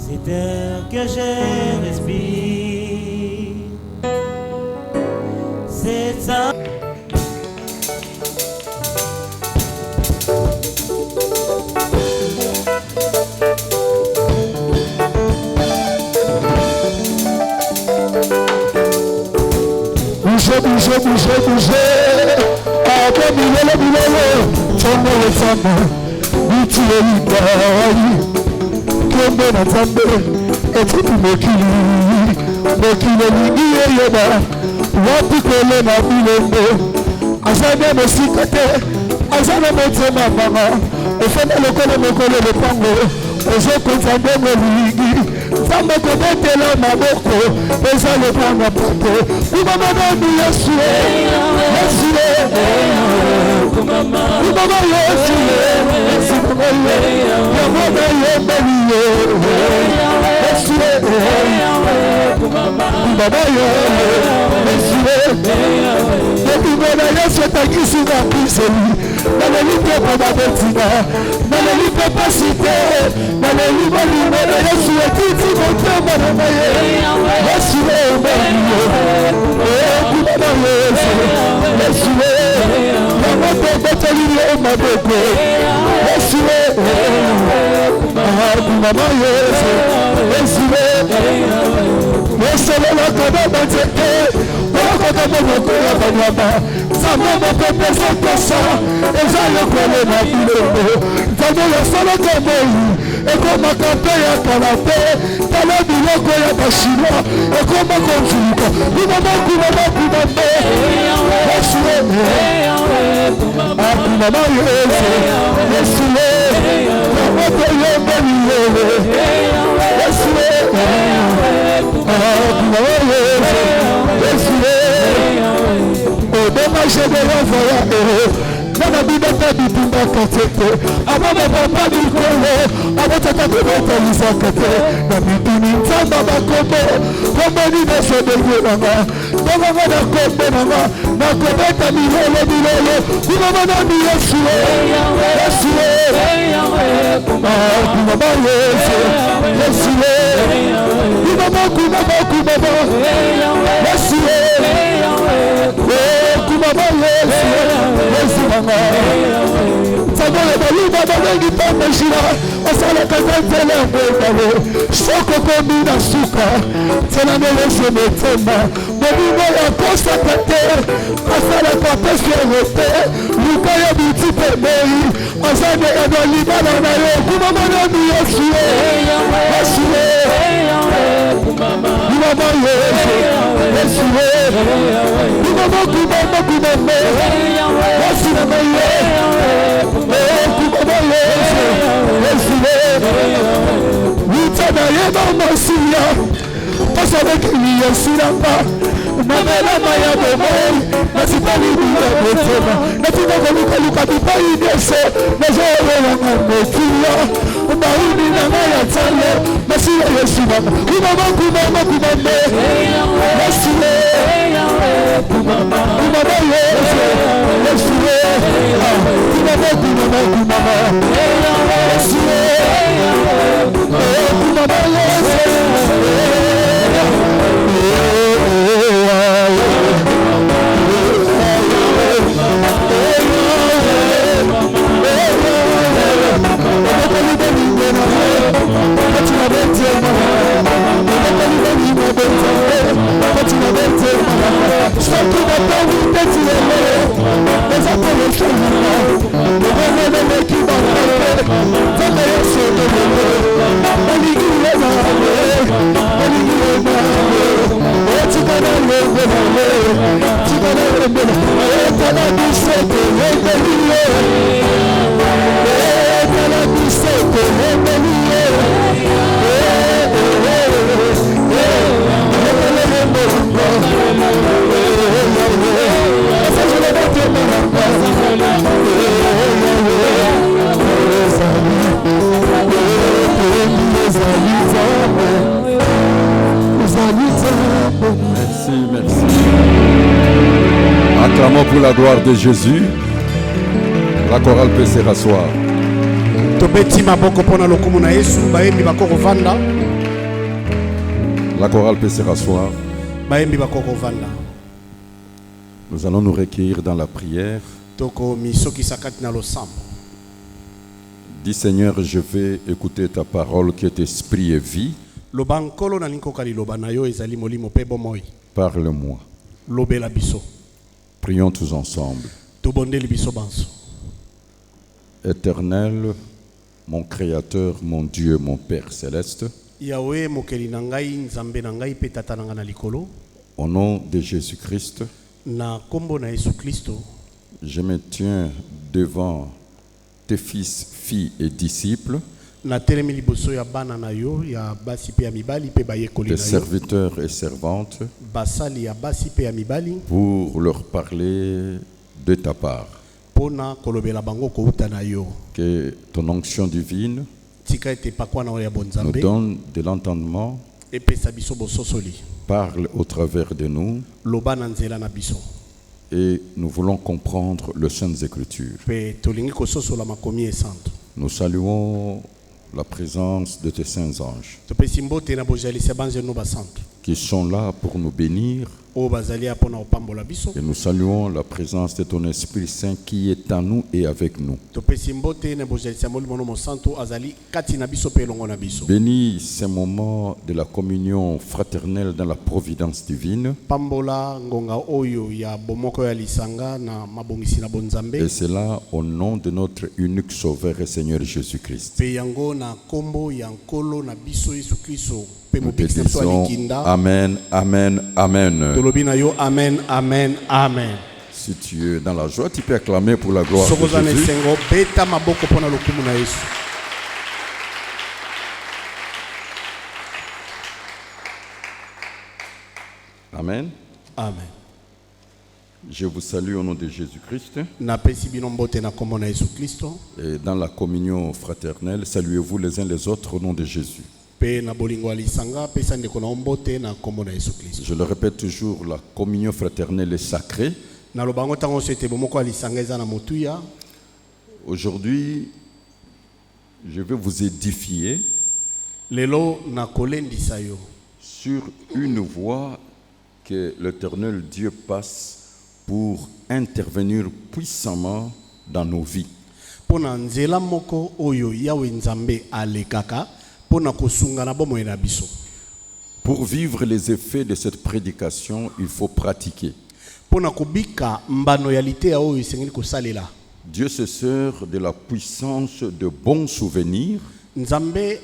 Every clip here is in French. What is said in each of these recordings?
cet air que je respire, c'est ça. Bougez, après bilolo, tombe le samba, biti elitayi, kembe na tambe, etutu mokili lingi yeba, wapi kole na bilombo, azane mosikate, azane motema mama, efene lokole mokole lepango, ozo kontambe molingi, Samba kobetela maboko eza lepanga poto kumama nani Yesu Yesu kumama Yesu Yesu kumama yamona yembeliye Yesu kumama Yesu Dekubona Yesu takisi na piseli Nalelipe paba betina Nalelipe pasite Nalelipe limona Yesu etiti motema na maye Yesu kumama Yesu yamoto beteliye maboko Yesu kumama Yesu Yesu la kadaba tete Wakaka moko ya banyama Sama moko pesa kosa Eza yokwele na bilombo Tamo ya sala kamei Eko makape ya kalape Tala biloko ya bashima Eko makonjuka Kumama Yesu Kumama Yesu Yesu Yamoto yembeli Yesu Kumama Yesu Obama Shebera Faya Nana Bidata Bitumba Katete Ababa Papa Nikolo Abatata Kubata Lisakate Nabituni Tamba Bakobo Kombani Nesode Yelama Nanga na Kombe Nanga Nakobeta Milele Kumama Nami Yesu Yesu Kumama Yesu Yesu Kumama Yesu Kumama Yesu Sabole balima balengi pamba shira Asala kakatele mbele Soko kombina suka Tena nelese metema Mbelimo ya kosa kate Asala kapeswe rote Luka ya biti pemei Asane ya dolibana na yo Kumama nami Yesu Yesu Kumama Yesu Yesu Kumama Yesu Kumama Wita na yeba masiya Pasa wekili yesiramba Namela maya bomoi Nasipali bila betema Natina kolika luka bipayi nese Nazowe wanga mekia Mauni na maya tale Masiya Yesu mama Kumama Yesu Kumama Yesu Yesu Kumama Yesu Merci. Acclamons pour la gloire de Jésus. La chorale peut se rasseoir. Tobeti maboko pona lokumu na Yesu baembi bakoko vanda. La chorale peut se rasseoir. bayembi bakoko vanda Nous allons nous recueillir dans la prière. toko misokisa kati na losambo. Dis Seigneur, je vais écouter ta parole qui est esprit et vie. Loba nkolo na linkoka liloba na yo ezali molimo pe bomoi. Parle-moi. Lobela biso. Prions tous ensemble. Tobondeli biso banso. Éternel, mon Créateur, mon Dieu, mon Père céleste, Yahweh mokeli na ngai nzambe na ngai pe tata na ngai na likolo. au nom de Jésus-Christ, Na kombo na Yesu Kristo. je me tiens devant tes fils, filles et disciples, Na telemi liboso ya bana na yo ya basi pe ya mibali pe bayekoli tes na yo. serviteurs et servantes, Basali ya basi pe ya mibali pour leur parler de ta part. pona kolobela bango kouta na yo. Que ton onction divine Tika ete pakwa na yo ya nous bonzambe. donne de l'entendement, Epesa biso bososoli. parle au travers de nous, Loba na nzela na biso. et nous voulons comprendre les Saintes Écritures. Pe tolingi kososola makomi esanto. Nous saluons la présence de tes saints anges Topesi mbote na bojalisi ya banze no basanto. qui sont là pour nous bénir, Oyo bazali ya pona opambola biso. et nous saluons la présence de ton Esprit Saint qui est en nous et avec nous. Topesi mbote na bojalisi ya molimo no mosanto azali kati na biso pe elongo na biso. Bénis ces moments de la communion fraternelle dans la providence divine, Pambola ngonga oyo ya bomoko ya lisanga na mabongisi na bonzambe. et cela au nom de notre unique Sauveur et Seigneur Jésus-Christ. Pe yango na kombo ya nkolo na biso Yesu Kristo. Pe Nous te mobikisa biso disons alikinda. Amen, Amen, Amen. Tolobi na yo amen, amen, amen. Si tu es dans la joie, tu peux acclamer pour la gloire de Sokoza na Jésus. esengo beta maboko pona lokumu na Yesu. Amen. Amen. Je vous salue au nom de Jésus-Christ. Napesi bino mbote na kombo na Yesu Kristo. Et dans la communion fraternelle, saluez-vous les uns les autres au nom de Jésus. Pe na bolingo ya lisanga pesa ndeko na mbote na kombo na Yesu Kristo. Je le répète toujours, la communion fraternelle est sacrée. Na lobango tango sete bomoko ya lisanga eza na motuya. Aujourd'hui, je vais vous édifier Lelo na kolendisa yo. sur une voie que l'Éternel Dieu passe pour intervenir puissamment dans nos vies. Pona nzela moko oyo yawe nzambe alekaka pona kosunga na bomoi na biso. Pour vivre les effets de cette prédication, il faut pratiquer. Pona kubika mbano ya litea oyo isengeli kosalela. Dieu se sert de la puissance de bons souvenirs Nzambe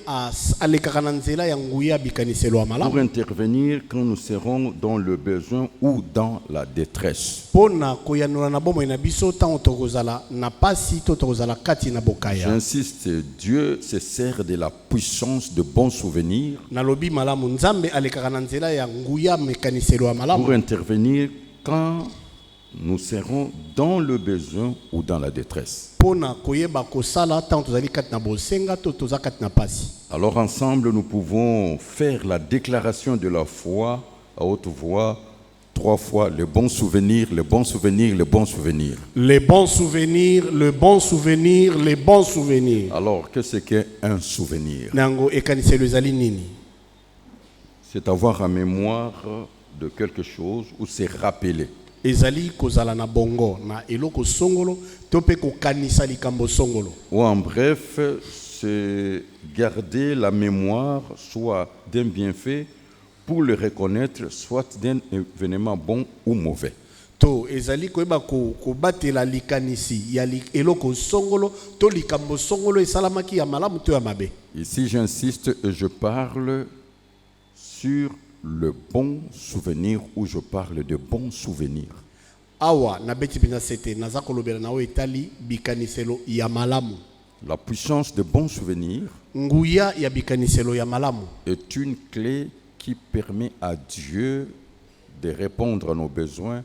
alekaka na nzela ya nguya bikaniselo ya pour malamu. intervenir quand nous serons dans le besoin ou dans la détresse. Pona koyanula na bomoi na biso tango tokozala na pasi to tokozala kati na bokaya. J'insiste, Dieu se sert de la puissance de bons souvenirs Na lobi malamu nzambe alekaka na nzela ya nguya mekaniselo ya malamu. pour intervenir quand nous serons dans le besoin ou dans la détresse. Pona koyeba kosala tango tozali kati na bosenga to toza kati na pasi. Alors ensemble, nous pouvons faire la déclaration de la foi à haute voix 3 fois, le bon souvenir, le bon souvenir, le bon souvenir. Les bons souvenirs, le bon souvenir, les bons souvenirs. Alors, qu'est-ce qu'un souvenir? Nango ekaniselo ezali nini? C'est avoir en mémoire de quelque chose ou se rappeler. Ezali kozala na bongo na eloko songolo to pe kokanisa likambo songolo. Ou en bref, c'est garder la mémoire soit d'un bienfait pour le reconnaître, soit d'un événement bon ou mauvais. To ezali koyeba kobatela likanisi ya eloko songolo to likambo songolo esalamaki ya malamu to ya mabe. Ici, j'insiste et je parle sur le bon souvenir ou je parle de bons souvenirs. Awa na beti pina sete naza kolobela na o etali bikaniselo ya malamu. La puissance de bons souvenirs Nguya ya bikaniselo ya malamu est une clé qui permet à Dieu de répondre à nos besoins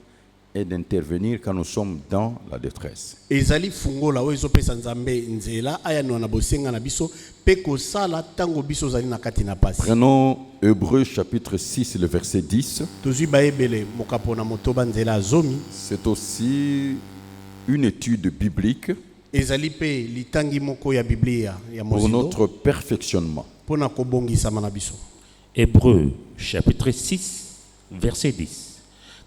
et d'intervenir quand nous sommes dans la détresse. ezali fungola oyo ezopesa nzambe nzela ayano na bosenga na biso pe kosala tango biso zali na kati na pasi. Prenons Hébreux chapitre 6, le verset 10. Tozwi bayebele mokapo na motoba nzela azomi. C'est aussi une étude biblique Ezali pe litangi moko ya Biblia ya pour mozindo notre perfectionnement. pona kobongisama na biso. Hébreux chapitre 6, verset 10.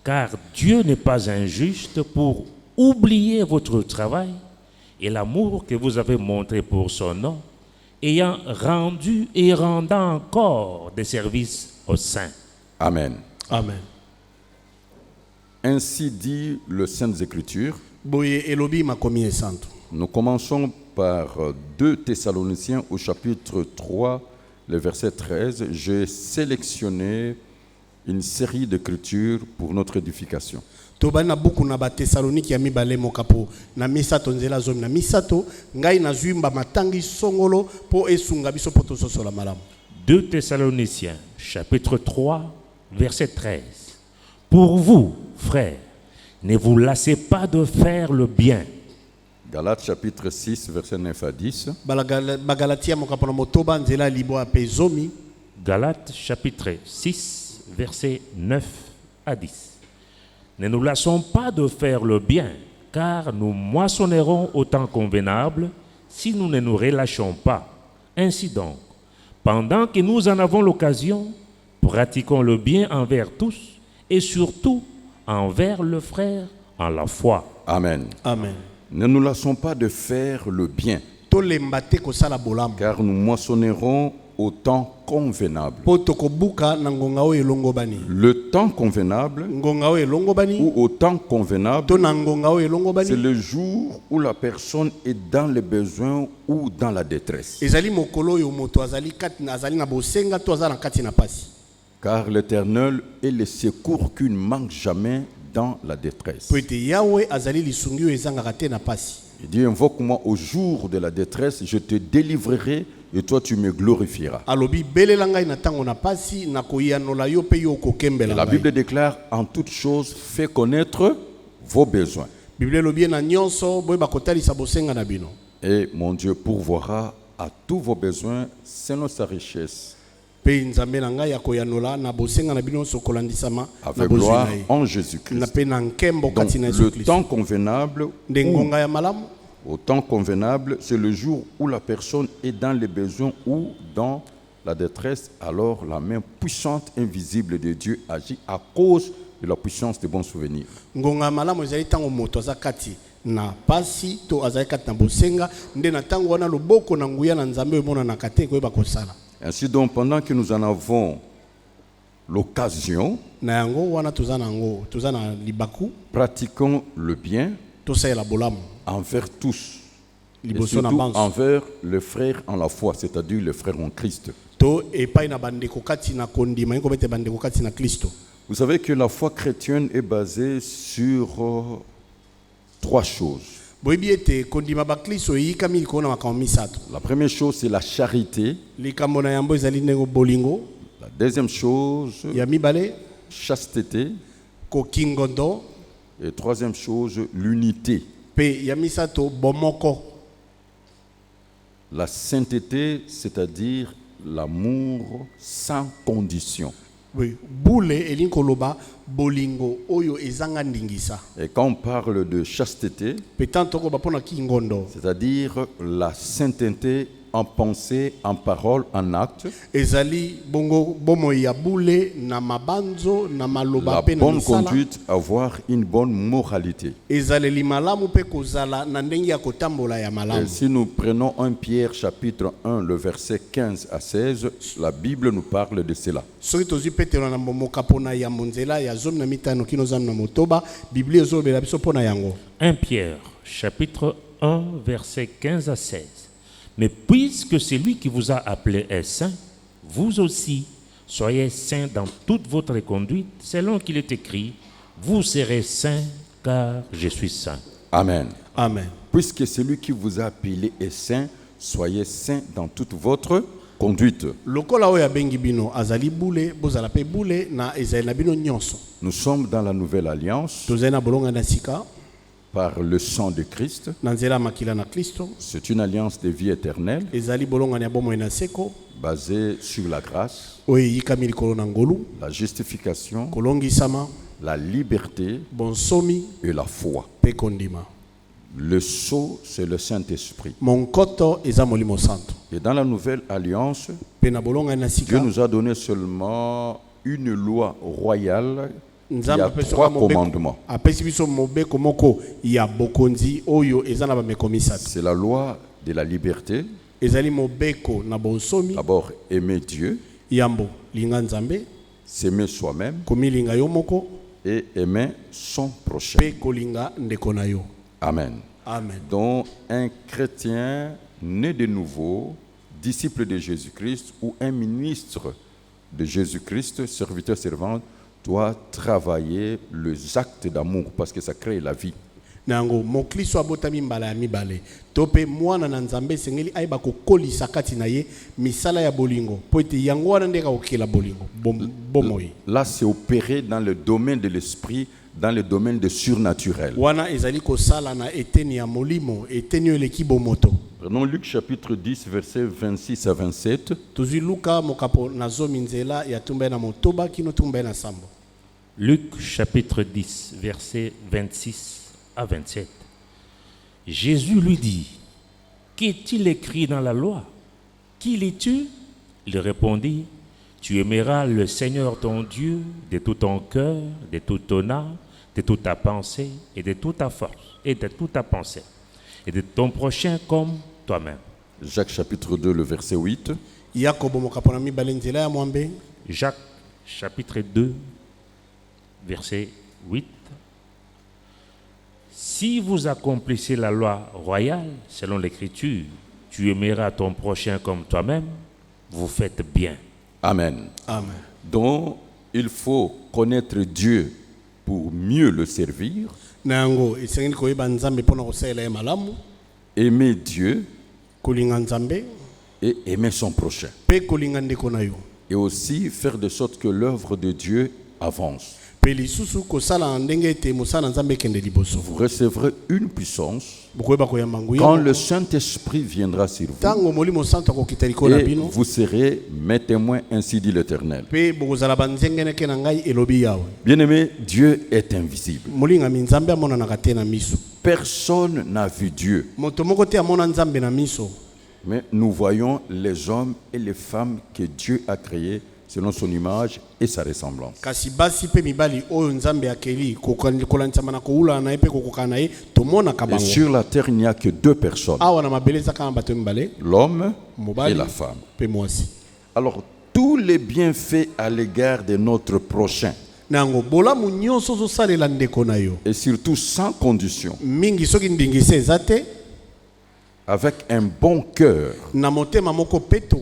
Car Dieu n'est pas injuste pour oublier votre travail et l'amour que vous avez montré pour son nom, ayant rendu et rendant encore des services aux saints. Amen. Amen. Ainsi dit le Saintes Écritures. Boye elobi makomi esantu. Nous commençons par 2 Thessaloniciens au chapitre 3, le verset 13. J'ai sélectionné une série d'écritures pour notre édification. Tobani na buku na ba Thessaloniki ya mibale mokapo na misato nzela zomi na misato ngai na zwimba matangi songolo po esunga biso po tososola malamu. 2 Thessaloniciens chapitre 3, verset 13. Pour vous, frères, ne vous lassez pas de faire le bien. Galates chapitre 6, verset 9 à 10. Bagalatia mokapo na motoba nzela libo ape zomi. Galates chapitre 6, verset 9 à 10. Ne nous lassons pas de faire le bien, car nous moissonnerons au temps convenable si nous ne nous relâchons pas. Ainsi donc, pendant que nous en avons l'occasion, pratiquons le bien envers tous et surtout envers le frère en la foi. Amen. Amen. Ne nous lassons pas de faire le bien, Tolemba te kosala bolamu. car nous moissonnerons au temps convenable. Po tokobuka na ngonga oyo elongo bani. Le temps convenable Ngonga oyo elongo bani. ou au temps convenable, To na ngonga oyo elongo c'est bani. le jour où la personne est dans les besoins ou dans la détresse. Ezali mokolo oyo moto azali kati na azali na bosenga to azali na kati na pasi. Car l'Éternel est le secours qui ne manque jamais dans la détresse. Po ete Yahweh azali lisungi oyo ezangaka te na pasi. Il dit, invoque-moi au jour de la détresse, je te délivrerai et toi tu me glorifieras. Alobi belela ngai na tango na pasi na koyanola yo pe yo kokembela. La Bible déclare, en toute chose, fais connaître vos besoins. Bible elobi na nyonso boyeba kotalisa bosenga na bino. Et mon Dieu pourvoira à tous vos besoins selon sa richesse, Pe nzambe na ngai ya koyanola na bosenga na bino so kolandisama na avec bozwi gloire na ye. en Na Jésus-Christ. pe na nkembo Donc kati na Yesu le Kristo. temps convenable, Nde ngonga ya malamu. au temps convenable, c'est le jour où la personne est dans les besoins ou dans la détresse. Alors la main puissante, invisible de Dieu agit à cause de la puissance des bons souvenirs. Ngonga ya malamu ezali tango moto aza kati na pasi to azali kati na bosenga nde na tango wana loboko na nguya na nzambe oyo emonanaka te koyeba kosala. Ainsi donc, pendant que nous en avons l'occasion, Na yango wana toza na yango toza na libaku pratiquons le bien tosalela bolamu envers tous, et liboso na surtout banso envers les frères en la foi, c'est-à-dire les frères en Christ. to epai na bandeko kati na kondima yeko bete bandeko kati na Kristo. Vous savez que la foi chrétienne est basée sur 3 choses. Boyebi ete kondima bakristo eyikami likolo na makambo misato. La première chose, c'est la charité. Likambo na yango ezali ndenge bolingo. La deuxième chose, Ya mibale chasteté. kokingondo. Et troisième chose, l'unité. Pe ya misato bomoko. La sainteté, c'est-à-dire l'amour sans condition. Oui, boule elingi koloba bolingo oyo ezanga ndingisa. Et quand on parle de chasteté, Petan toko bapona kingondo. c'est-à-dire la sainteté en pensée, en parole, en acte, Ezali bongo bomo ya boule na mabanzo na maloba la pe na bonne misala. conduite, avoir une bonne moralité. Ezaleli malamu pe kozala na ndenge ya kotambola ya Et malamu. si nous prenons 1 Pierre chapitre 1, le verset 15 à 16, la Bible nous parle de cela. Soki tozwi petelo na momoka pona ya monzela ya zomi na mitano kino zami na motoba, Biblia ezolobela biso pona yango. 1 Pierre, chapitre 1, verset 15 à 16. Mais puisque celui qui vous a appelé est saint, vous aussi, soyez saints dans toute votre conduite, selon qu'il est écrit, vous serez saints, car je suis saint. Amen. Amen. Puisque celui qui vous a appelé est saint, soyez saints dans toute votre conduite. Lokola oyo abengi bino azali bule, bozala pe bule na ezali na bino nyonso. Nous sommes dans la nouvelle alliance Tozali na bolonga na sika par le sang de Christ. na nzela ya makila na Kristo. C'est une alliance de vie éternelle Ezali bolonga na bomoi na seko basée sur la grâce, oyo eyikami likolo na ngolu, la justification, kolongisama, la liberté bonsomi et la foi. pe kondima. Le sceau, c'est le Saint-Esprit. monkoto eza molimo santo Et dans la nouvelle alliance, mpe na bolonga na Dieu sika nous a donné seulement une loi royale qui nzambe a apesi 3 mobeko- commandements. apesi biso mobeko moko ya bokonzi oyo eza na bameko misato C'est la loi de la liberté. ezali mobeko na bonsomi D'abord, aimer Dieu, yambo linga nzambe s'aimer soi-même komilinga yo moko et aimer son prochain. mpe kolinga ndeko na yo Amen. amen Donc, un chrétien né de nouveau, disciple de Jésus-Christ ou un ministre de Jésus-Christ, serviteur, servante, doit travailler les actes d'amour parce que ça crée la vie. na yango moklisto abotami mbala ya mibale to mpe mwana na nzambe esengeli ayeba kokolisa kati na ye misala ya bolingo mpo ete yango wana nde akokela bolingo bomoi Là, c'est opéré dans le domaine de l'esprit, dans le domaine de surnaturel. wana ezali kosala na eteni ya molimo eteni oyo eleki bomoto Prenons Luc chapitre 10, versets 26 à 27. tozwi luka mokapo na zomi nzela ya tumba ye na motoba kino tumba ye na sambo Luc chapitre 10, versets 26 à 27. Jésus lui dit, qu'est-il écrit dans la loi? Qui lis-tu? Il répondit, tu aimeras le Seigneur ton Dieu de tout ton cœur, de toute ton âme, de toute ta pensée et de toute ta force et de toute ta pensée et de ton prochain comme toi-même. Jacques chapitre 2, le verset 8. yakobo mokapo na mibale nzela ya mwambe Jacques chapitre 2, verset 8. Si vous accomplissez la loi royale selon l'Écriture, tu aimeras ton prochain comme toi-même, vous faites bien. Amen. amen Donc, il faut connaître Dieu pour mieux le servir, na yango esengeli koyeba nzambe mpona kosalela ye malamu aimer Dieu kolinga nzambe et aimer son prochain. mpe kolinga ndeko na yo Et aussi faire de sorte que l'œuvre de Dieu avance. mpe lisusu kosala na ndenge ete mosala na nzambe ekende liboso Vous recevrez une puissance bokoyeba koyamba nguya quand le Saint-Esprit viendra sur vous ntango molimo santo akokita likolo na et bino vous serez mes témoins, ainsi dit l'Éternel. mpe bokozala banzengeneke na ngai elobi yawe Bien-aimé, Dieu est invisible. molingami nzambe amonanaka te na miso Personne n'a vu Dieu, moto moko te amona nzambe na miso mais nous voyons les hommes et les femmes que Dieu a créés selon son image et sa ressemblance. kasi basi mpe mibali oyo nzambe akeli kolanisama na kowulana na ye mpe kokokana na ye tomonaka Et bango sur la terre, il n'y a que 2 personnes, awa na mabele ezaka na bato mibale l'homme et mobali la femme. mpe mwasi Alors, tous les bienfaits à l'égard de notre prochain, na yango bolamu nyonso ozosalela ndeko na yo et surtout sans condition, mingi soki ndingisa eza te avec un bon cœur, na motema moko peto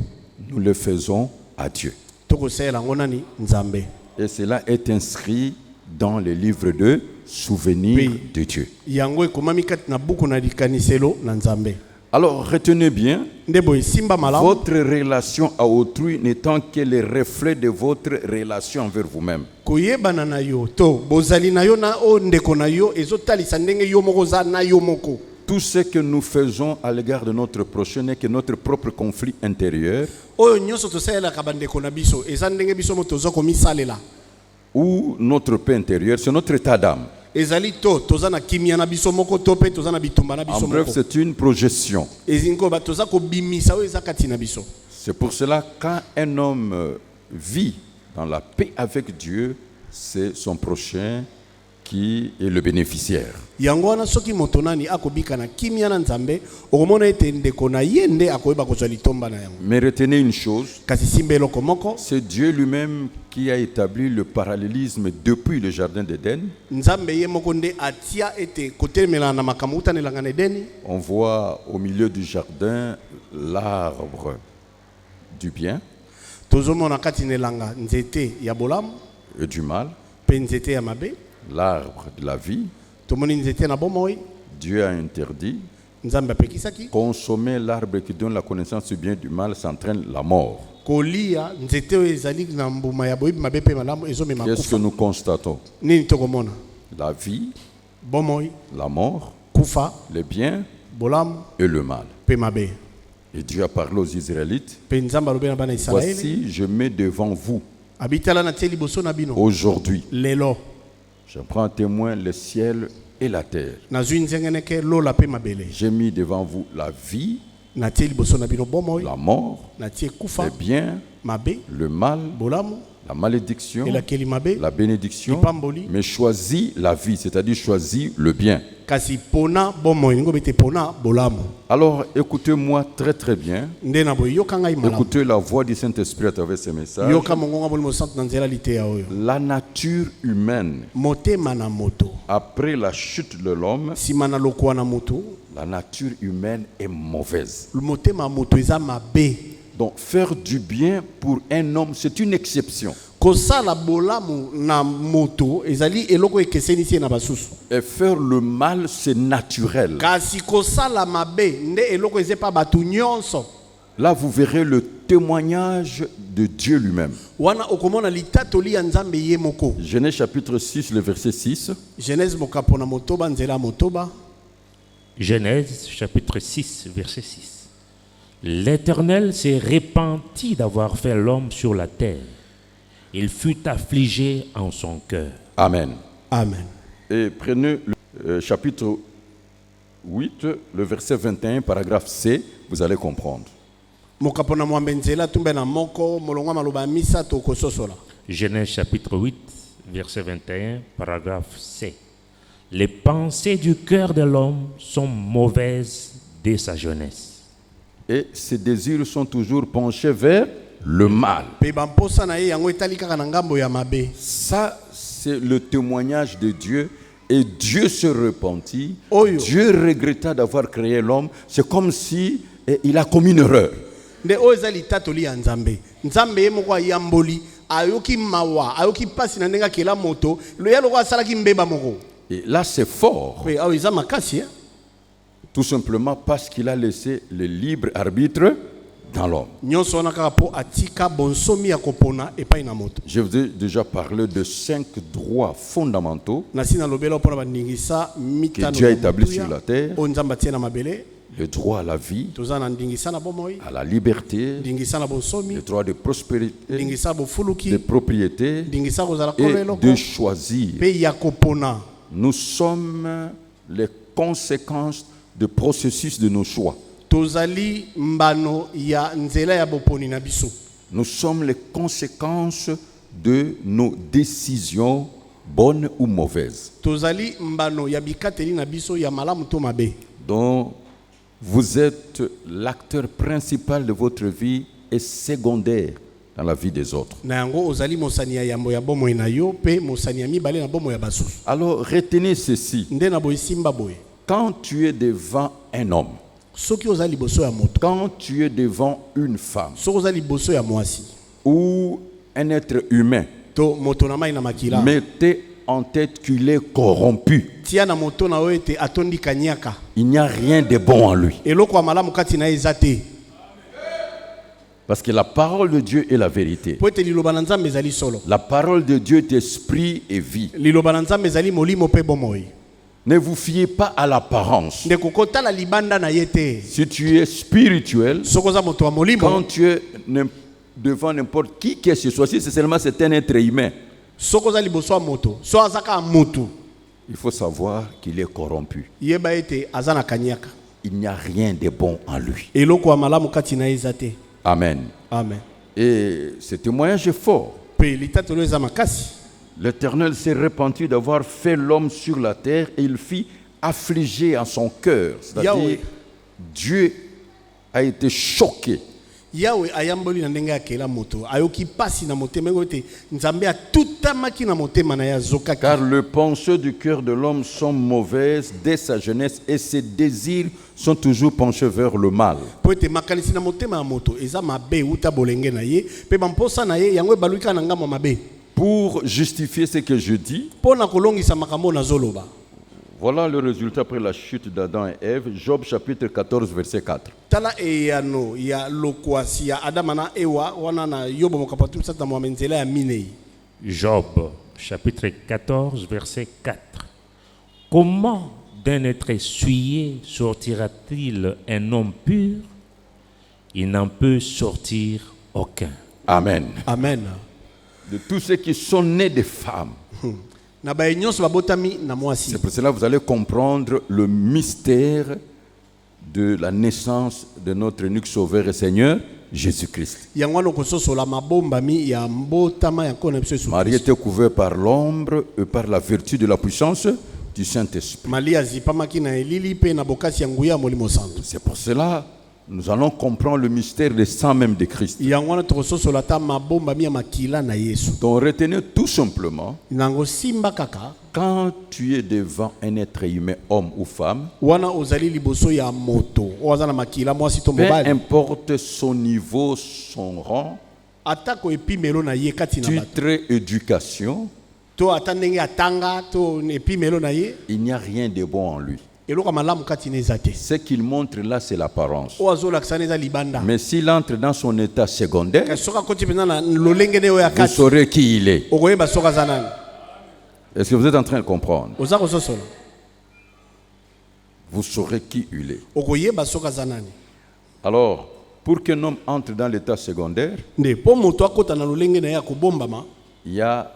nous le faisons à Dieu. tokosalela yango nani nzambe Et cela est inscrit dans les livres de souvenirs Oui. de Dieu. yango ekomami kati na buku na likaniselo na nzambe Alors, retenez bien, nde boye simba malamu votre relation à autrui n'étant que le reflet de votre relation envers vous-même. koyebana na yo to bozali na yo na o ndeko na yo ezotalisa ndenge yo moko oza na yo moko Tout ce que nous faisons à l'égard de notre prochain n'est que notre propre conflit intérieur oyo nyonso tosalelaka bandeko na biso eza ndenge biso mo toza komisalela ou notre paix intérieure, c'est notre état d'âme. ezali to toza na kimia na biso moko to mpe toza na bitumba na En biso bref, moko c'est une projection. ezingi koba toza kobimisa oyo eza kati na biso C'est pour cela quand un homme vit dans la paix avec Dieu, c'est son prochain qui est le bénéficiaire. yango wana soki moto nani akobika na kimia na nzambe okomona ete ndeko na ye nde akoyeba kozwa litomba na yango Mais retenez une chose, kasi simba eloko moko c'est Dieu lui-même qui a établi le parallélisme depuis le jardin d'Éden. nzambe ye moko nde atia ete kotelemelana na makambo utanelanga na edeni On voit au milieu du jardin l'arbre du bien tozomona kati na elanga nzete ya bolamu et du mal, mpe nzete ya mabe l'arbre de la vie. tomoni nzete na bomoi Dieu a interdit. nzambe apekisaki Consommer l'arbre qui donne la connaissance du bien et du mal s'entraîne la mort. kolia nzete oyo ezali na mbuma ya boyebi mabe mpe malamu ezomema Qu'est-ce que kufa nous constatons? nini tokomona La vie, bomoi la mort, kufa le bien bolamu et le mal. mpe mabe Et Dieu a parlé aux Israélites. mpe nzambe alobi na bana ya isalaele Voici, je mets devant vous abitala na tie liboso na bino aujourd'hui. lelo Je prends en témoin le ciel et la terre. nazwi nzengeneke lola pe mabele J'ai mis devant vous la vie, natie liboso na bino bomoi la mort, natie kufa les biens, mabe le mal, bolamu la malédiction, elakeli mabe la bénédiction, lipamboli mais choisis la vie, c'est-à-dire choisis le bien. kasi pona bomoi ningo bete pona bolamu Alors écoutez-moi très très bien. nde na boye yoka ngai malamu Écoutez la voix du Saint-Esprit à travers ces messages. yoka mongonga molimo santo na nzela liteya oyo La nature humaine, motema na moto après la chute de l'homme, nsima na lokuwa na motu la nature humaine est mauvaise. motema ya moto eza mabe Donc faire du bien pour un homme, c'est une exception. kosala bolamu na moto ezali eloko ekesenisi ye na basusu Et faire le mal, c'est naturel. kasi kosala mabe nde eloko eza pa bato nyonso Là, vous verrez le témoignage de Dieu lui-même. wana okomona litatoli ya nzambe ye moko Genèse chapitre 6, le verset 6. genèse mokapo na motoba nzela ya motoba Genèse chapitre 6, verset 6. L'Éternel s'est repenti d'avoir fait l'homme sur la terre. Il fut affligé en son cœur. Amen. amen Et prenez le chapitre 8, le verset 21, paragraphe C, vous allez comprendre. mokapo na mwambe nzela tumbe na moko molongwa maloba ya misato okososola Genèse chapitre 8, verset 21, paragraphe C. Les pensées du cœur de l'homme sont mauvaises dès sa jeunesse. Et ses désirs sont toujours penchés vers le mal. mpe bamposa na ye yango etali kaka na ngambo ya mabe Ça, c'est le témoignage de Dieu. Et Dieu se repentit. Oyo. Dieu regretta d'avoir créé l'homme. C'est comme si il a commis une erreur. nde oyo eza litatoli ya nzambe nzambe ye moko ayamboli ayoki mawa ayoki mpasi na ndenge akela moto ya loko asalaki mbeba moko Et là, c'est fort. mpe ayo eza makasi Tout simplement parce qu'il a laissé le libre arbitre dans l'homme. nyonso wana kaka mpo atika bonsomi ya kopona epai na moto Je vous ai déjà parlé de 5 droits fondamentaux nasi nalobela mpo na bandingisa que mitano Dieu a ya établis motuya, sur la terre. oyo nzambe atie na mabele Le droit à la vie, toza na ndingisa na bomoi à la liberté, ndingisa na bonsomi le droit de prospérité, ndingisa ya de bofuluki propriété ndingisa ya kozala et koleloko de choisir. mpe ya kopona Nous sommes les conséquences du processus de nos choix. tozali mbano ya nzela ya boponi na biso Nous sommes les conséquences de nos décisions, bonnes ou mauvaises. tozali mbano ya bikateli na biso ya malamu to mabe Donc, vous êtes l'acteur principal de votre vie et secondaire dans la vie des autres. na yango ozali mosani ya yambo ya bomoi na yo mpe mosani ya mibale na bomoi ya basusu Alors, retenez ceci. nde na boye simba boye Quand tu es devant un homme, soki oza liboso ya moto quand tu es devant une femme soki oza liboso ya mwasi ou un être humain, to moto na mai na makila mettez en tête qu'il est corrompu. tia na moto na oyo ete atondi kanyaka Il n'y a rien de bon en lui. eloko ya malamu kati na ye eza te Parce que la parole de Dieu est la vérité. po ete liloba na nzambe ezali solo La parole de Dieu est esprit et vie. liloba na nzambe ezali molimo mpe bomoi Ne vous fiez pas à l'apparence. ndeko kotala libanda na ye te Si tu es spirituel, soki oza moto ya molimo quand tu es devant n'importe qui que ce soit, si c'est seulement c'est un être humain, soki oza liboso ya moto so aza kaka motu il faut savoir qu'il est corrompu. yeba ete aza na kanyaka Il n'y a rien de bon en lui. eloko ya malamu kati na ye eza te Amen. amen Et ce témoignage est fort. mpe litatolo eza makasi L'Éternel s'est repenti d'avoir fait l'homme sur la terre et il fit affliger en son cœur. C'est-à-dire, Yahweh. Dieu a été choqué. yawe ayamboli na ndenge akela moto ayoki pasi na motema ngo ete nzambe atutamaki na motema na ye azokaki Car les pensées du cœur de l'homme sont mauvaises dès sa jeunesse et ses désirs sont toujours penchés vers le mal. po ete makanisi na motema ya moto eza mabe uta bolenge na ye mpe bamposa na ye yango ebaluki kaka na ngambo ya mabe Pour justifier ce que je dis, mpo na kolongisa makambo nazoloba voilà le résultat après la chute d'Adam et Ève, Job chapitre 14, verset 4. tala eyano ya lokwasi ya adama na ewa wana na yobo mokapatu misatu na mwambe nzela ya minei Job, chapitre 14, verset 4. Comment d'un être souillé sortira-t-il un homme pur? Il n'en peut sortir aucun. Amen. amen De tous ceux qui sont nés de femmes, Na ba nyonso babotami na mwasi. C'est pour cela que vous allez comprendre le mystère de la naissance de notre unique Sauveur et Seigneur, Jésus-Christ. Yango wana kososola mabombami ya mbotama ya nkona biso Yesu Marie Kristo. était couverte par l'ombre et par la vertu de la puissance du Saint-Esprit. Malia zipamaki na elili pe na bokasi ya nguya ya Molimo Santo. C'est pour cela que nous allons comprendre le mystère des sang même de Christ. Yango wana tokososola ta mabombami ya makila na Yesu. Donc retenez tout simplement, Nango simba kaka quand tu es devant un être humain, homme ou femme, wana ozali liboso ya moto oza na makila mwasi to peu mobali importe son niveau, son rang, atako epimelo na ye kati na bato titre, éducation, to ata ndenge atanga to epimelo na ye il n'y a rien de bon en lui. eloko malamu kati na eza te Ce qu'il montre là, c'est l'apparence. oyo azolakisa na eza libanda Mais s'il entre dans son état secondaire, kasi soki akoti mpenza na lolenge ne oyo ya vous kati saurez qui il est. okoyeba soki aza nani Est-ce que vous êtes en train de comprendre? oza kososola Vous saurez qui il est. okoyeba soki aza nani Alors, pour qu'un homme entre dans l'état secondaire, nde mpo moto akota na lolenge na ye ya kobombama il y a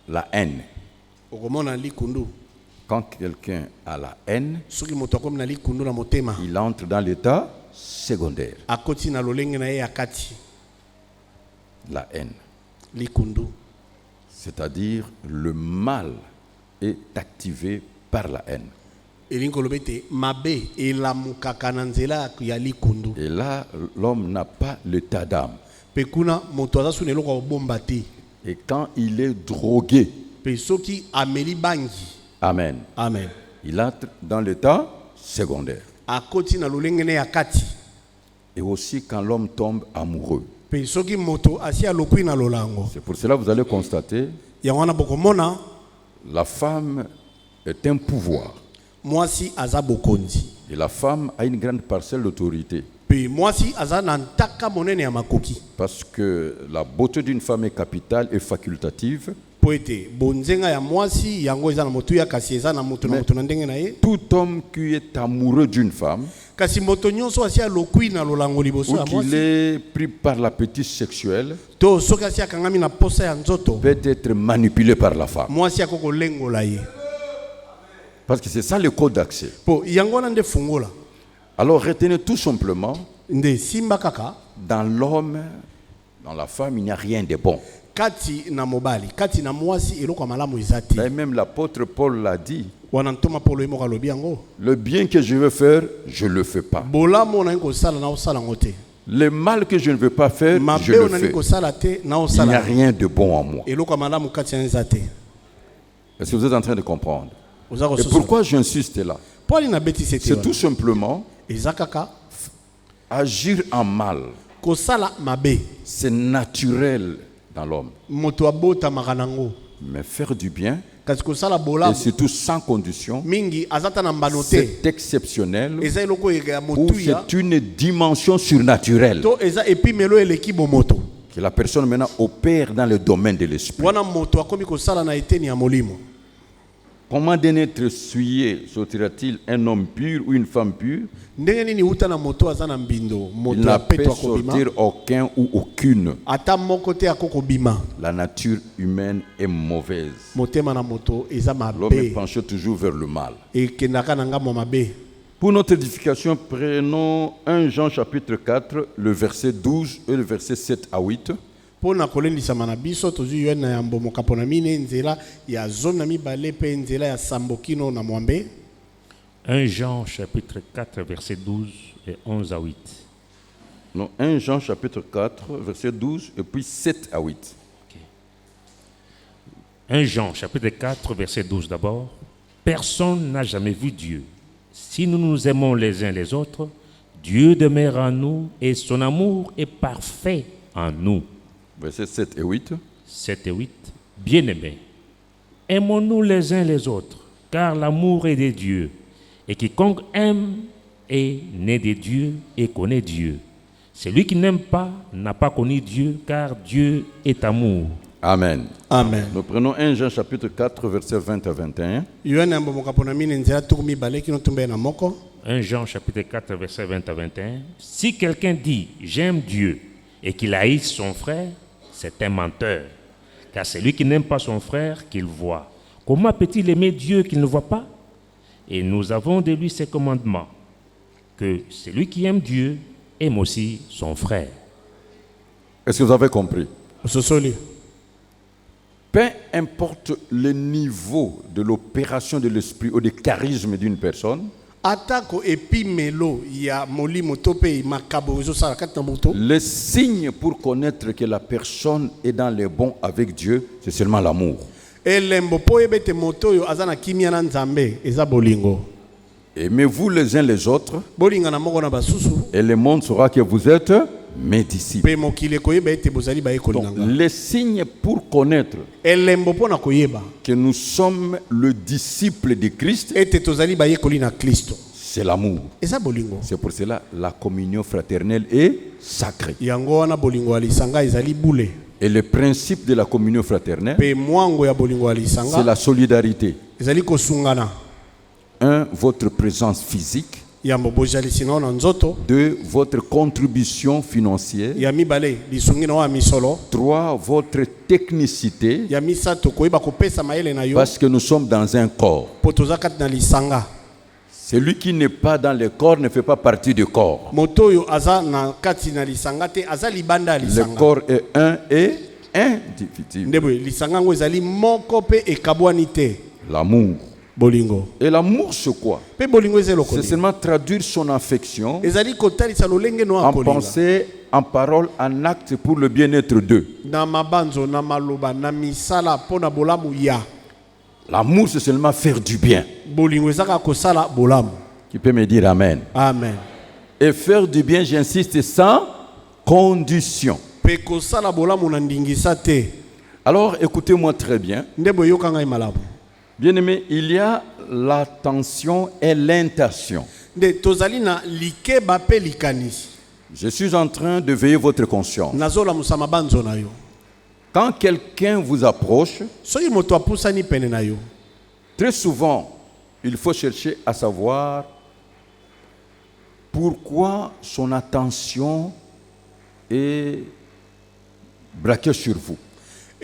la haine. okomona likundu Quand quelqu'un a la haine, soki moto akomi na likundu na motema il entre dans l'état secondaire. akoti na lolenge na ye ya kati La haine. likundu C'est-à-dire le mal est activé par la haine. elingi koloba ete mabe elamukaka na nzela ya likundu Et là, l'homme n'a pas l'état d'âme. mpe kuna moto aza suna eloko ya kobomba te Et quand il est drogué, mpe soki ameli bangi amen, amen il entre dans l'état secondaire. akoti na lolenge ne ya kati Et aussi quand l'homme tombe amoureux. mpe soki moto asi alokwi na lolango C'est pour cela que vous allez constater, yango wana bokomona la femme est un pouvoir. mwasi aza bokonzi Et la femme a une grande parcelle d'autorité. mpe mwasi aza na ntaka monene ya makoki Parce que la beauté d'une femme est capitale et facultative. mpo ete bonzenga ya mwasi yango eza na motuya kasi eza na moto na moto na ndenge na ye Tout homme qui est amoureux d'une femme, kasi moto nyonso asi alokwi na lolango liboso ou ya qu'il mwasi est pris par l'appétit sexuel, to soki asi akangami na posa ya nzoto peut être manipulé par la femme. mwasi akokolengola ye Parce que c'est ça le code d'accès. mpo yango wana nde fungola Alors retenez tout simplement, nde simba kaka dans l'homme, dans la femme, il n'y a rien de bon. kati na mobali kati na mwasi eloko ya malamu eza te Et même l'apôtre Paul l'a dit, wana ntoma polo ye moko alobi yango le bien que je veux faire, je ne le fais pas. bolamu nalingi kosala na osala yango te Le mal que je ne veux pas faire, mabe je le oyo nalingi fais. kosala te na Il n'y osala a yango. rien de bon en moi. eloko ya malamu kati na eza te Est-ce que vous êtes en train de comprendre? oza Et kososola pourquoi j'insiste là? mpo ali nabetisi ete C'est wana tout simplement eza kaka agir en mal. kosala mabe C'est naturel dans l'homme. moto abotamaka nango Mais faire du bien, kasi kosala et bolamu surtout sans condition, mingi aza ta na mbano te c'est exceptionnel eza eloko ya ou motuya c'est une dimension surnaturelle to eza epimelo eleki bomoto que la personne maintenant opère dans le domaine de l'esprit. wana moto akomi kosala na eteni ya molimo Comment d'un être souillé sortira-t-il un homme pur ou une femme pure? ndenge nini uta na moto aza na mbindo Il moto n'a ya pu peto akobima sortir aucun ou aucune. ata moko te akokobima La nature humaine est mauvaise. motema na moto eza L'homme est mabe penché toujours vers le mal. ekendaka na ngambo mabe Pour notre édification, prenons 1 Jean chapitre 4, le verset 12 et le verset 7 à 8. mpo na kolendisama na biso tozwi yo na yambo mokapo na mine nzela ya zomi na mibale mpe nzela ya sambo kino na mwambe 1 Jean chapitre 4 verset 12 et 11 à 8. Non, 1 Jean chapitre 4, verset 12 et puis 7 à 8. 1 Jean chapitre 4 verset 12 d'abord. Personne n'a jamais vu Dieu. Si nous nous aimons les uns les autres, Dieu demeure en nous et son amour est parfait en nous. Verset 7 et 8. 7 et 8. Bien-aimés, aimons-nous les uns les autres, car l'amour est de Dieu. Et quiconque aime est né de Dieu et connaît Dieu. Celui qui n'aime pas n'a pas connu Dieu, car Dieu est amour. Amen. amen Nous prenons 1 Jean chapitre 4, verset 20 à 21. yo na yambo mokapo na mine nzela tuku mibale kino tumbe na moko 1 Jean chapitre 4 verset 20 à 21. Si quelqu'un dit « j'aime Dieu » et qu'il haïsse son frère, c'est un menteur. Car c'est lui qui n'aime pas son frère qu'il voit. Comment peut-il aimer Dieu qu'il ne voit pas? Et nous avons de lui ces commandements, que celui qui aime Dieu aime aussi son frère. Est-ce que vous avez compris? Ososoli. Peu importe le niveau de l'opération de l'esprit ou du charisme d'une personne, Atako epimelo ya molimo tope makabo ezosala kati na moto. le signe pour connaître que la personne est dans les bons avec Dieu, c'est seulement l'amour. Elembo po ebete moto oyo aza na kimia na Nzambe eza bolingo. Aimez-vous les uns les autres, Bolinga na moko na basusu. et le monde saura que vous êtes mes disciples. Pe mokili koyeba ete bozali bayekoli Donc, nanga. le signe pour connaître Elembo po na koyeba que nous sommes le disciple de Christ, ete tozali bayekoli na Kristo. c'est l'amour. Eza bolingo. C'est pour cela la communion fraternelle est sacrée. Yango wana bolingo alisanga ezali bule. Et le principe de la communion fraternelle, Pe mwango ya bolingo c'est alisanga la solidarité. ezali kosungana. Un, votre présence physique. Yambo bojalisi na nzoto. Deux, votre contribution financière. Ya mibale lisungi na wa misolo. Trois, votre technicité. Ya misato koyeba kopesa maele na yo. Parce que nous sommes dans un corps. Po toza kati na lisanga. Celui qui n'est pas dans le corps ne fait pas partie du corps. Moto oyo aza na kati na lisanga te aza libanda ya Le lisanga. corps est un et indivisible. Ndebo lisanga ngo ezali moko pe ekabwani te. L'amour. Bolingo. Et l'amour, c'est quoi? Pe bolingo ezelo C'est koni. seulement traduire son affection Ezali kotalisa lolenge no en akolinga. pensée, en parole, en acte pour le bien-être d'eux. Na mabanzo na maloba na misala pona bolamu ya. L'amour, c'est seulement faire du bien. Bolingo ezaka kosala bolamu. Qui peut me dire Amen? Amen. Et faire du bien, j'insiste, sans condition. Pe kosala bolamu na ndingisa te. Alors, écoutez-moi très bien. Ndebo yoka ngai malamu. Bien-aimé, il y a l'attention et l'intention. Nde tozali na likeba pe likanisi. Je suis en train de veiller votre conscience. Nazola musama banzo na yo. Quand quelqu'un vous approche, Soki moto apusani pene na yo. très souvent, il faut chercher à savoir pourquoi son attention est braquée sur vous.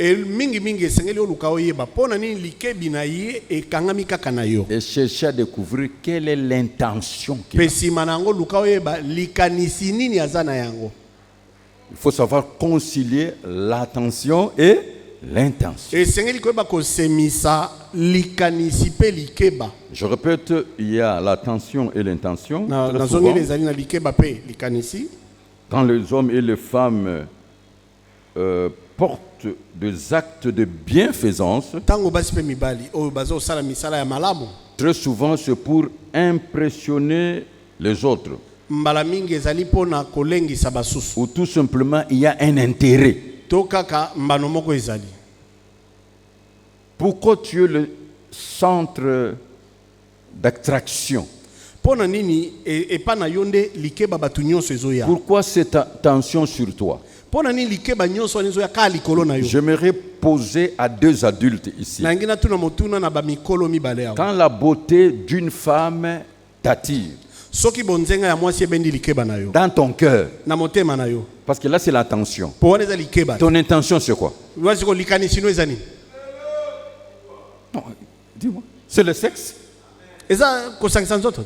E mingi esengeli oluka oyeba pona nini likebi na ye ekangami kaka na yo. Et chercher à découvrir quelle est l'intention qu'il a. Pe sima na yango luka oyeba likanisi nini aza na yango. Il faut savoir concilier l'attention et l'intention. Esengeli koyeba kosemisa likanisi pe likeba. Je répète, il y a l'attention et l'intention. Na Très zongeli souvent, ezali na likeba pe likanisi. quand les hommes et les femmes portent des actes de bienfaisance, Tango basi pe mibali oyo bazo sala misala ya malamu. très souvent c'est pour impressionner les autres. Mbala mingi ezali pona kolengisa basusu. Ou tout simplement il y a un intérêt. To kaka mbano moko ezali. Pourquoi tu es le centre d'attraction? Pona nini epa na yonde likeba batu nyonso ezoya. Pourquoi cette attention sur toi? Pona nini likeba nyonso ezoya ka likolo na yo. J'aimerais poser à deux adultes ici. Na ngina tuna motuna na ba mikolo mibale ya. Quand la beauté d'une femme t'attire Soki bonzenga ya mwasi ebendi likeba na yo. dans ton cœur, Na motema na yo. parce que là c'est l'attention. Po wana eza likeba. Ton intention c'est quoi? Wasi ko likanisi no ezani. Non, dis-moi. C'est le sexe. Eza kosangisa nzoto.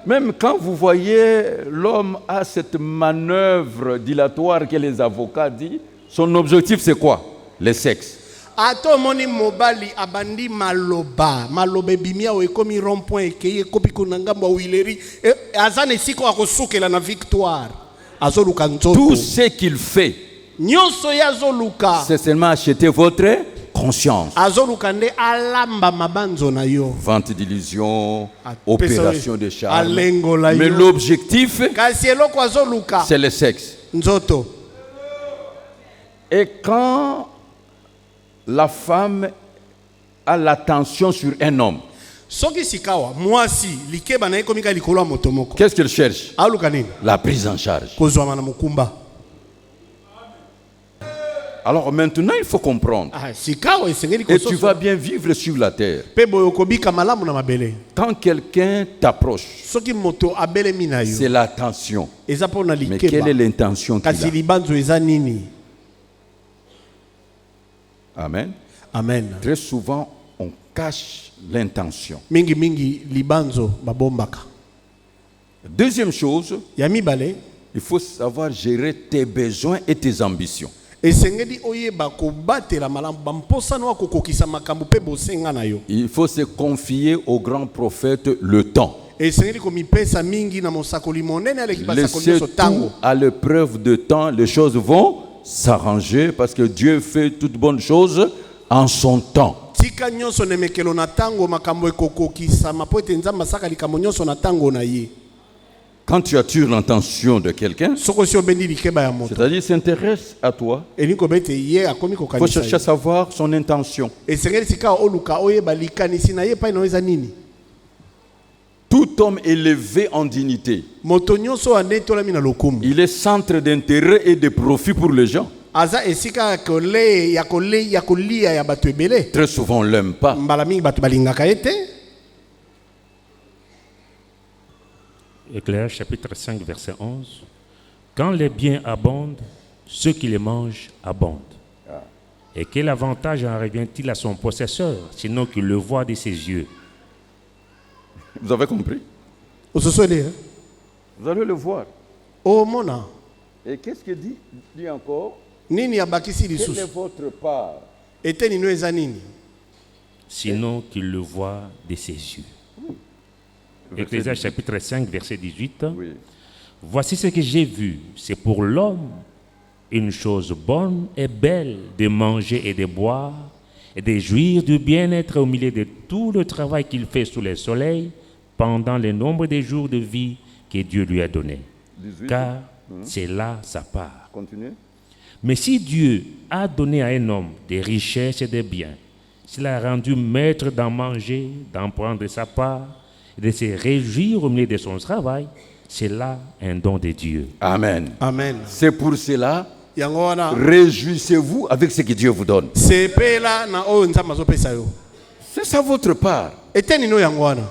Même quand vous voyez l'homme a cette manœuvre dilatoire que les avocats disent, son objectif c'est quoi? Le sexe. Ato moni mobali abandi maloba. Maloba ebimia o ekomi rond-point ekeye kopi kuna ngambo wileri. Azane siko akosukela na victoire. Azoluka nzoto. Tout ce qu'il fait, Nyonso ya zoluka. c'est seulement acheter votre conscience. Azoluka nde alamba mabanzo na yo. Vente d'illusion, Ah, opération de charme. Alengola yo. Mais l'objectif, Kasi eloko azoluka. c'est le sexe. Nzoto. Et quand la femme a l'attention sur un homme, Soki sikawa mwasi likeba na ekomika likolo ya moto moko. qu'est-ce qu'elle cherche? Aluka nini? La prise en charge. Kozwa na mukumba. Alors maintenant, il faut comprendre. Ah, sikawa esengeli Et tu kososo. vas bien vivre sur la terre. Pe boyo kobika malamu na mabele. Quand quelqu'un t'approche, Soki moto abelemi na c'est yo. l'attention. Eza pona Mais quelle likeba. est l'intention qu'il Kasi a? libanzo eza nini? Amen. Amen. Très souvent, on cache l'intention. Mingi mingi libanzo babombaka. Deuxième chose, Ya mibale, il faut savoir gérer tes besoins et tes ambitions. esengeli oyeba kobatela malamu bamposano akokokisa makambo pe bosenga na yo. Il faut se confier au grand prophète le temps. Esengeli komipesa mingi na mosakoli monene aleki basakoli Laissez so tango. tout à l'épreuve de temps, les choses vont s'arranger parce que Dieu fait toutes bonnes choses en son temps. Tika nyonso nemekelo na tango makambo ekokokisa mapo ete nzambe asaka likambo nyonso na tango na ye. Quand tu attires l'attention de quelqu'un, Soko si obendi likeba ya moto. c'est-à-dire s'intéresse à toi, Elingi kobete ye akomi il faut kokanisa chercher à ye. savoir son intention. Esengeli sika oluka oyeba likanisi na ye pa ino eza nini. Tout homme élevé en dignité, Moto nyonso anetolami na lokumu. il est centre d'intérêt et de profit pour les gens. Aza esika ya kolia ya bato ebele. Très souvent, on ne l'aime pas. Mbala mingi bato balingaka ete. Éclairage chapitre 5 verset 11. Quand les biens abondent, ceux qui les mangent abondent. Et quel avantage en revient-il à son possesseur, sinon qu'il le voit de ses yeux? Vous avez compris? Ososole. Vous allez le voir. O mona. Et qu'est-ce qu'il dit? Il dit encore, Nini abakisi quelle est lisusu. votre part? Ete nino eza nini. Sinon qu'il le voit de ses yeux. Ecclésiaste chapitre 5 verset 18. Oui. Voici ce que j'ai vu, c'est pour l'homme une chose bonne et belle de manger et de boire et de jouir du bien-être au milieu de tout le travail qu'il fait sous le soleil pendant le nombre de jours de vie que Dieu lui a donné. 18. Car c'est là sa part. Continuez. Mais si Dieu a donné à un homme des richesses et des biens, s'il l'a rendu maître d'en manger, d'en prendre sa part, et de se réjouir au milieu de son travail, c'est là un don de Dieu. Amen. Amen. C'est pour cela, Yango wana. réjouissez-vous avec ce que Dieu vous donne. Sepela na oyo nzambe azopesa yo. C'est ça votre part. Ete nino yango wana.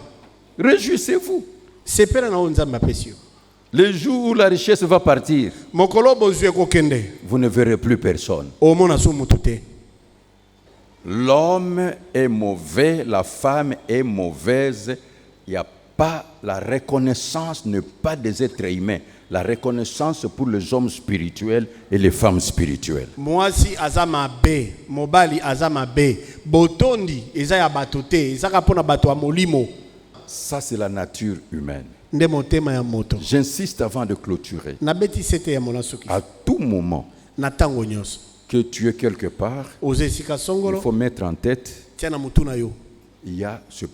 Réjouissez-vous. Sepela na oyo nzambe apesi yo. Le jour où la richesse va partir, Mokolo bozwi ekokende. vous ne verrez plus personne. Omona so mutu te. L'homme est mauvais, la femme est mauvaise. Il n'y a pas la reconnaissance, n'est pas des êtres humains. La reconnaissance pour les hommes spirituels et les femmes spirituelles. Mwasi azama be, mobali azama be, botondi eza ya bato te, ezaka pona bato ya molimo. Ça, c'est la nature humaine. Nde motema ya moto. J'insiste avant de clôturer. Nabeti sete ya mona soki. À tout moment Na tango nyonso. que tu es quelque part, Oze sika il songolo, faut mettre en tête, tia na mutu na yo. il y a ce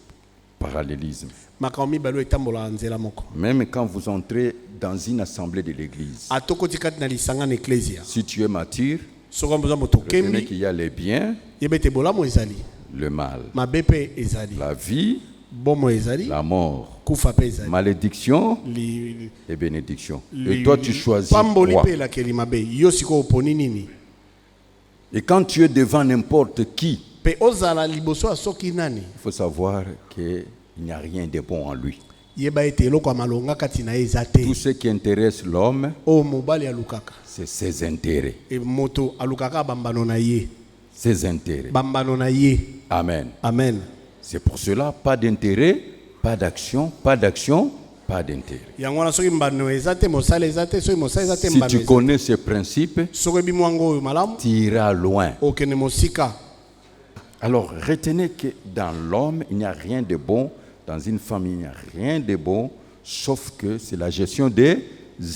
parallélisme. Makambo mibalo etambola nzela moko. Même quand vous entrez dans une assemblée de l'église, Atokoti kati na lisanga na ecclesia. si tu es mature, Soko mboza moto retenez kembi, qu'il y a les biens, yebete bolamo ezali. le mal, Mabe pe ezali. la vie, Bomo ezali. la mort, Kufa pe ezali. malédiction Li- et bénédiction. li- Et toi, tu choisis Pamboli quoi? pe elakeli mabe. Yo siko oponi nini. Et quand tu es devant n'importe qui, Pe ozala liboso ya soki nani. il faut savoir qu'il n'y a rien de bon en lui. Yeba ete eloko ya malonga kati na ye eza te. Tout ce qui intéresse l'homme, Oyo mobali alukaka. c'est ses intérêts. E moto alukaka bambano na ye. Ses intérêts. Bambano na ye. Amen. Amen. C'est pour cela, pas d'intérêt, pas d'action, pas d'action, pas d'intérêt. Yango wana soki mbano eza te, mosala eza te, soki mosala eza te, Si mbano tu eza te. connais ces principes, Soki oyebi mwango oyo malamu, tu iras loin. okende mosika. Alors, retenez que dans l'homme, il n'y a rien de bon. Dans une famille, il n'y a rien de bon, sauf que c'est la gestion des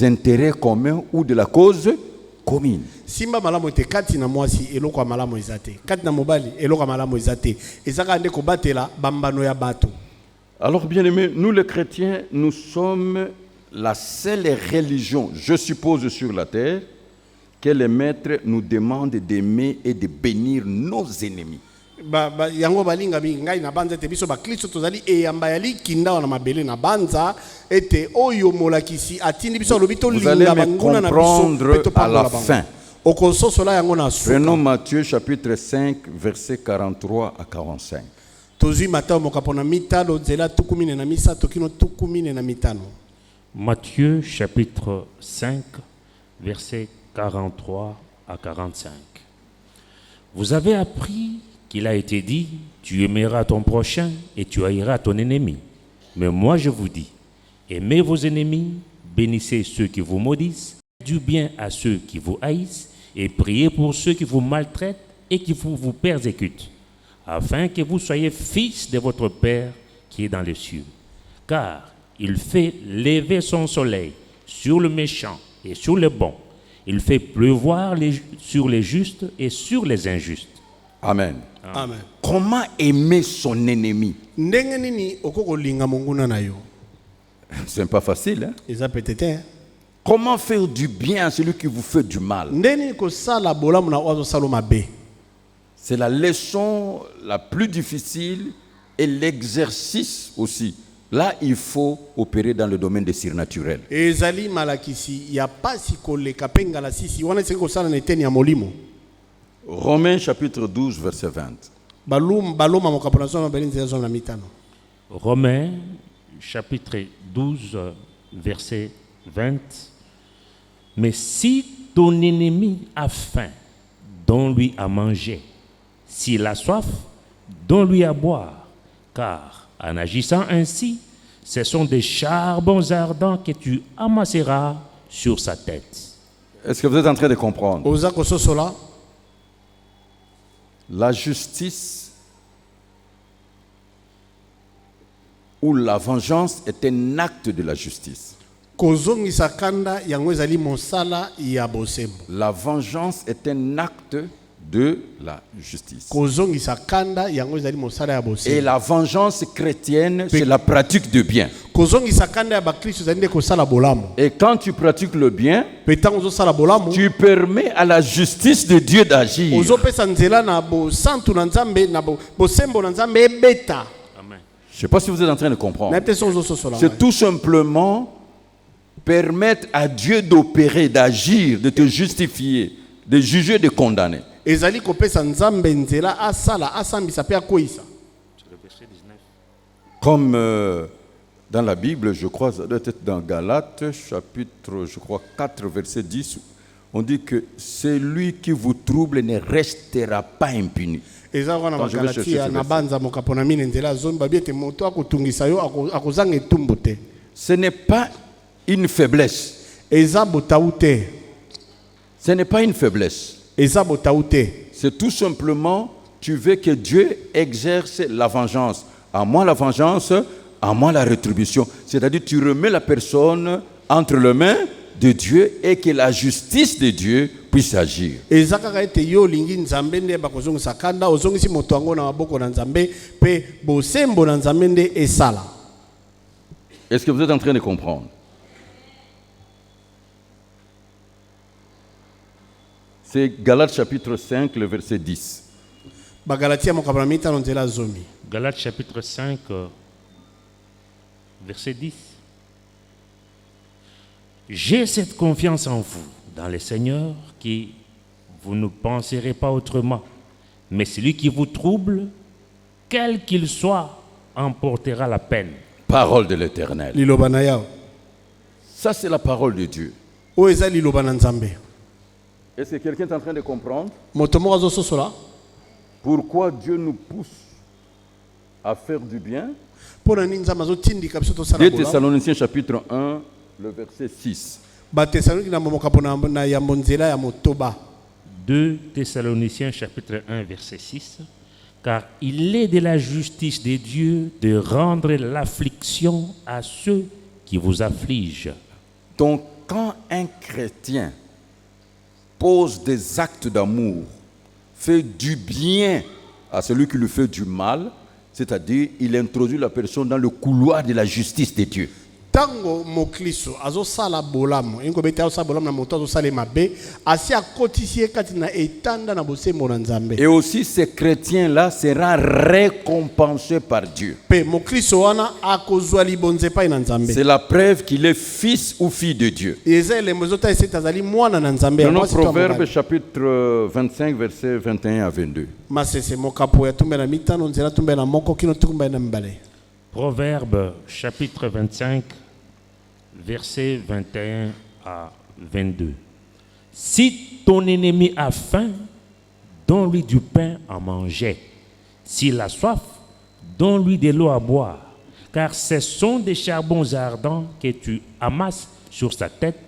intérêts communs ou de la cause commune. Simba malamu ete kati na mwasi eloko ya malamu eza te. Kati na mobali eloko ya malamu eza te. Ezaka nde kobatela bambano ya bato. Alors, bien aimés, nous les chrétiens, nous sommes la seule religion, je suppose, sur la terre, que les maîtres nous demandent d'aimer et de bénir nos ennemis. Yango balinga mingi ngai na banza ete biso bakristo tozali eyamba ya likinda wana mabele na banza ete oyo molakisi atindi biso alobi Vous allez tolinga me banguna na biso comprendre pe à topambola la bango. fin. Okososola yango na suka. Prenons Matthieu chapitre 5, versets 43 à 45. Tozwi Mathayo mokapo na mitano nzela tukumine na misato kino tukumine na mitano. Matthieu chapitre 5, versets 43 à 45. Vous avez appris qu'il a été dit, tu aimeras ton prochain et tu haïras ton ennemi. Mais moi je vous dis, aimez vos ennemis, bénissez ceux qui vous maudissent, faites du bien à ceux qui vous haïssent et priez pour ceux qui vous maltraitent et qui vous persécutent, afin que vous soyez fils de votre Père qui est dans les cieux. Car il fait lever son soleil sur le méchant et sur le bon. Il fait pleuvoir sur les justes et sur les injustes. Amen. Amen. Comment aimer son ennemi? Ndenge nini okokolinga monguna na yo? C'est pas facile. Hein? Eza petete. Comment faire du bien à celui qui vous fait du mal? Ndeni ko sala bolamu na ozo salo mabe. C'est la leçon la plus difficile et l'exercice aussi. Là, il faut opérer dans le domaine des surnaturels. Ezali malakisi ya pasi koleka penga la sisi wana seko sala na eteni ya molimo. Romains chapitre 12 verset 20. Baloma mokaponaso na belinzi ya zona mitano. Romains chapitre 12 verset 20. Mais si ton ennemi a faim, donne-lui à manger. S'il a soif, donne-lui à boire. Car en agissant ainsi, ce sont des charbons ardents que tu amasseras sur sa tête. Est-ce que vous êtes en train de comprendre? Oza kososola. La justice ou la vengeance est un acte de la justice. Kozongisa kanda yango ezali mosala ya bosembo. La vengeance est un acte de la justice. Kozongisa kanda yango ezali mosala ya Et bosembo. la vengeance chrétienne, c'est la pratique de bien. Kozongisa kanda ya bakristo ezali nde kosala bolamu. Et quand tu pratiques le bien, Petango ozosala bolamu. tu permets à la justice de Dieu d'agir. Ozopesa nzela na bosantu na Nzambe na bosembo na Nzambe ebeta. Amen. Je ne sais pas si vous êtes en train de comprendre. Na te so ozososola. C'est tout simplement permettre à Dieu d'opérer, d'agir, de te justifier, de juger, de condamner. Ezali kopesa Nzambe nzela asala asambisa pe akoisa. Comme dans la Bible, je crois, ça doit être dans Galates, chapitre, je crois, 4, verset 10, on dit que celui qui vous trouble ne restera pas impuni. Eza wana Attends, je vais chercher Galatia ce na verset. banza mokapona mine nzela zombi babiete moto akotungisa yo akozanga etumbu te. Ce n'est pas une faiblesse. Eza botau te. Ce n'est pas une faiblesse. Eza botau te. C'est tout simplement, tu veux que Dieu exerce la vengeance. À moi la vengeance, à moi la rétribution. C'est-à-dire, tu remets la personne entre les mains de Dieu et que la justice de Dieu puisse agir. Eza kaka ete yo lingi Nzambe nde bakozongisa kanda ozongisi moto yango na maboko na Nzambe pe bosembo na Nzambe nde esala. Est-ce que vous êtes en train de comprendre? C'est Galates chapitre 5, le verset 10. Bagalatia mokapona mitano nzela zomi. Galates chapitre 5 verset 10. J'ai cette confiance en vous, dans le Seigneur, que vous ne penserez pas autrement. Mais celui qui vous trouble, quel qu'il soit, emportera la peine. Parole de l'Éternel. Liloba na yao. Ça, c'est la parole de Dieu. O eza liloba na Nzambe. Est-ce que quelqu'un est en train de comprendre Moto moko azososola. pourquoi Dieu nous pousse à faire du bien? Pona nini Nzambe azotindika biso tosala 2 bolamu. Thessaloniciens chapitre 1, le verset 6. Batesaloniki na mokapona na yambo nzela ya motoba. 2 Thessaloniciens chapitre 1 verset 6. Car il est de la justice de Dieu de rendre l'affliction à ceux qui vous affligent. Donc, quand un chrétien pose des actes d'amour, fait du bien à celui qui lui fait du mal, c'est-à-dire il introduit la personne dans le couloir de la justice de Dieu. Tango mokliso azosala bolamu engo beta azosala bolamu na moto azosala mabe asi akotisi kati na etanda na bosembo na Nzambe. Et aussi, ces chrétiens-là seront récompensés par Dieu. Pe mokliso wana akozwa libonze pa na Nzambe. C'est la preuve qu'il est fils ou fille de Dieu. Eza elembo zota ese azali mwana na Nzambe. Dans Proverbes chapitre 25, versets 21 à 22. Masese mokapo ya tumbe na mitano nzela tumbe na moko kino tumbe na mbale. Proverbe chapitre 25 versets 21 à 22. Si ton ennemi a faim, donne-lui du pain à manger. S'il a soif, donne-lui de l'eau à boire, car ce sont des charbons ardents que tu amasses sur sa tête,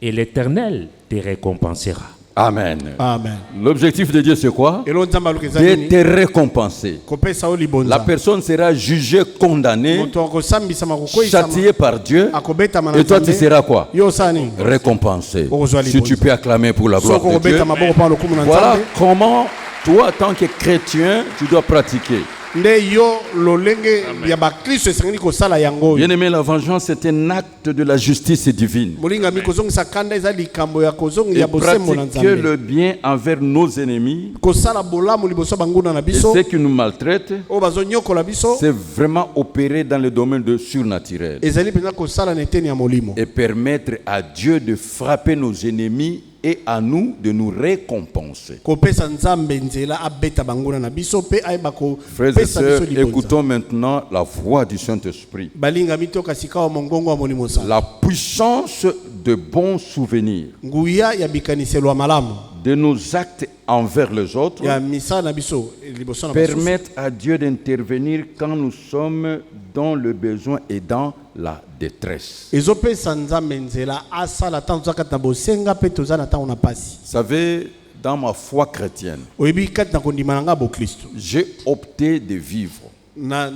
et l'Éternel te récompensera. Amen. Amen. L'objectif de Dieu, c'est quoi? Eloko nzambe alukeza De nini? te récompenser. Kopesa yo libonza. La personne sera jugée, condamnée, Moto akosambisama kokweyisama. châtiée par Dieu. Akobetama na Et toi, tu Nzambe. seras quoi? Yo osala nini? Récompensé. Okozwa Si libonza. tu peux acclamer pour la gloire Soko de Dieu. kobeta maboko pa lokumu na Voilà Nzambe. comment, toi, en tant que chrétien, tu dois pratiquer. Nde yo lolenge ya bakristo esengeli kosala yango oyo. Bien-aimé, la vengeance est un acte de la justice divine. Molingami kozongisa kanda eza likambo ya kozongi Et ya bosembo na pratiquer Nzambe. le bien envers nos ennemis Kosala bolamu liboso banguna na et biso. ceux qui nous maltraitent, Oyo bazonyokola biso. c'est vraiment opérer dans le domaine de surnaturel Ezali mpenza kosala na eteni ya molimo. et permettre à Dieu de frapper nos ennemis et à nous de nous récompenser. Kopesa Nzambe nzela abeta banguna na biso pe ayeba Frères et kopesa biso sœurs, libonza. écoutons maintenant la voix du Saint-Esprit. Balingami toka sika wa mongongo wa molimo sana. La puissance de bons souvenirs Nguya ya bikaniselo ya malamu. de nos actes envers les autres Ya misala na biso liboso na basusu. permettent à Dieu d'intervenir quand nous sommes dans le besoin et dans la détresse. Ezopesa Nzambe nzela asala tanzo zakati na bosenga pe toza na tango na pasi. Vous savez, dans ma foi chrétienne, Oyebi kati na kondima na nga bo Kristo. j'ai opté de vivre Na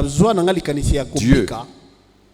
zwa na nga likanisi ya kopika.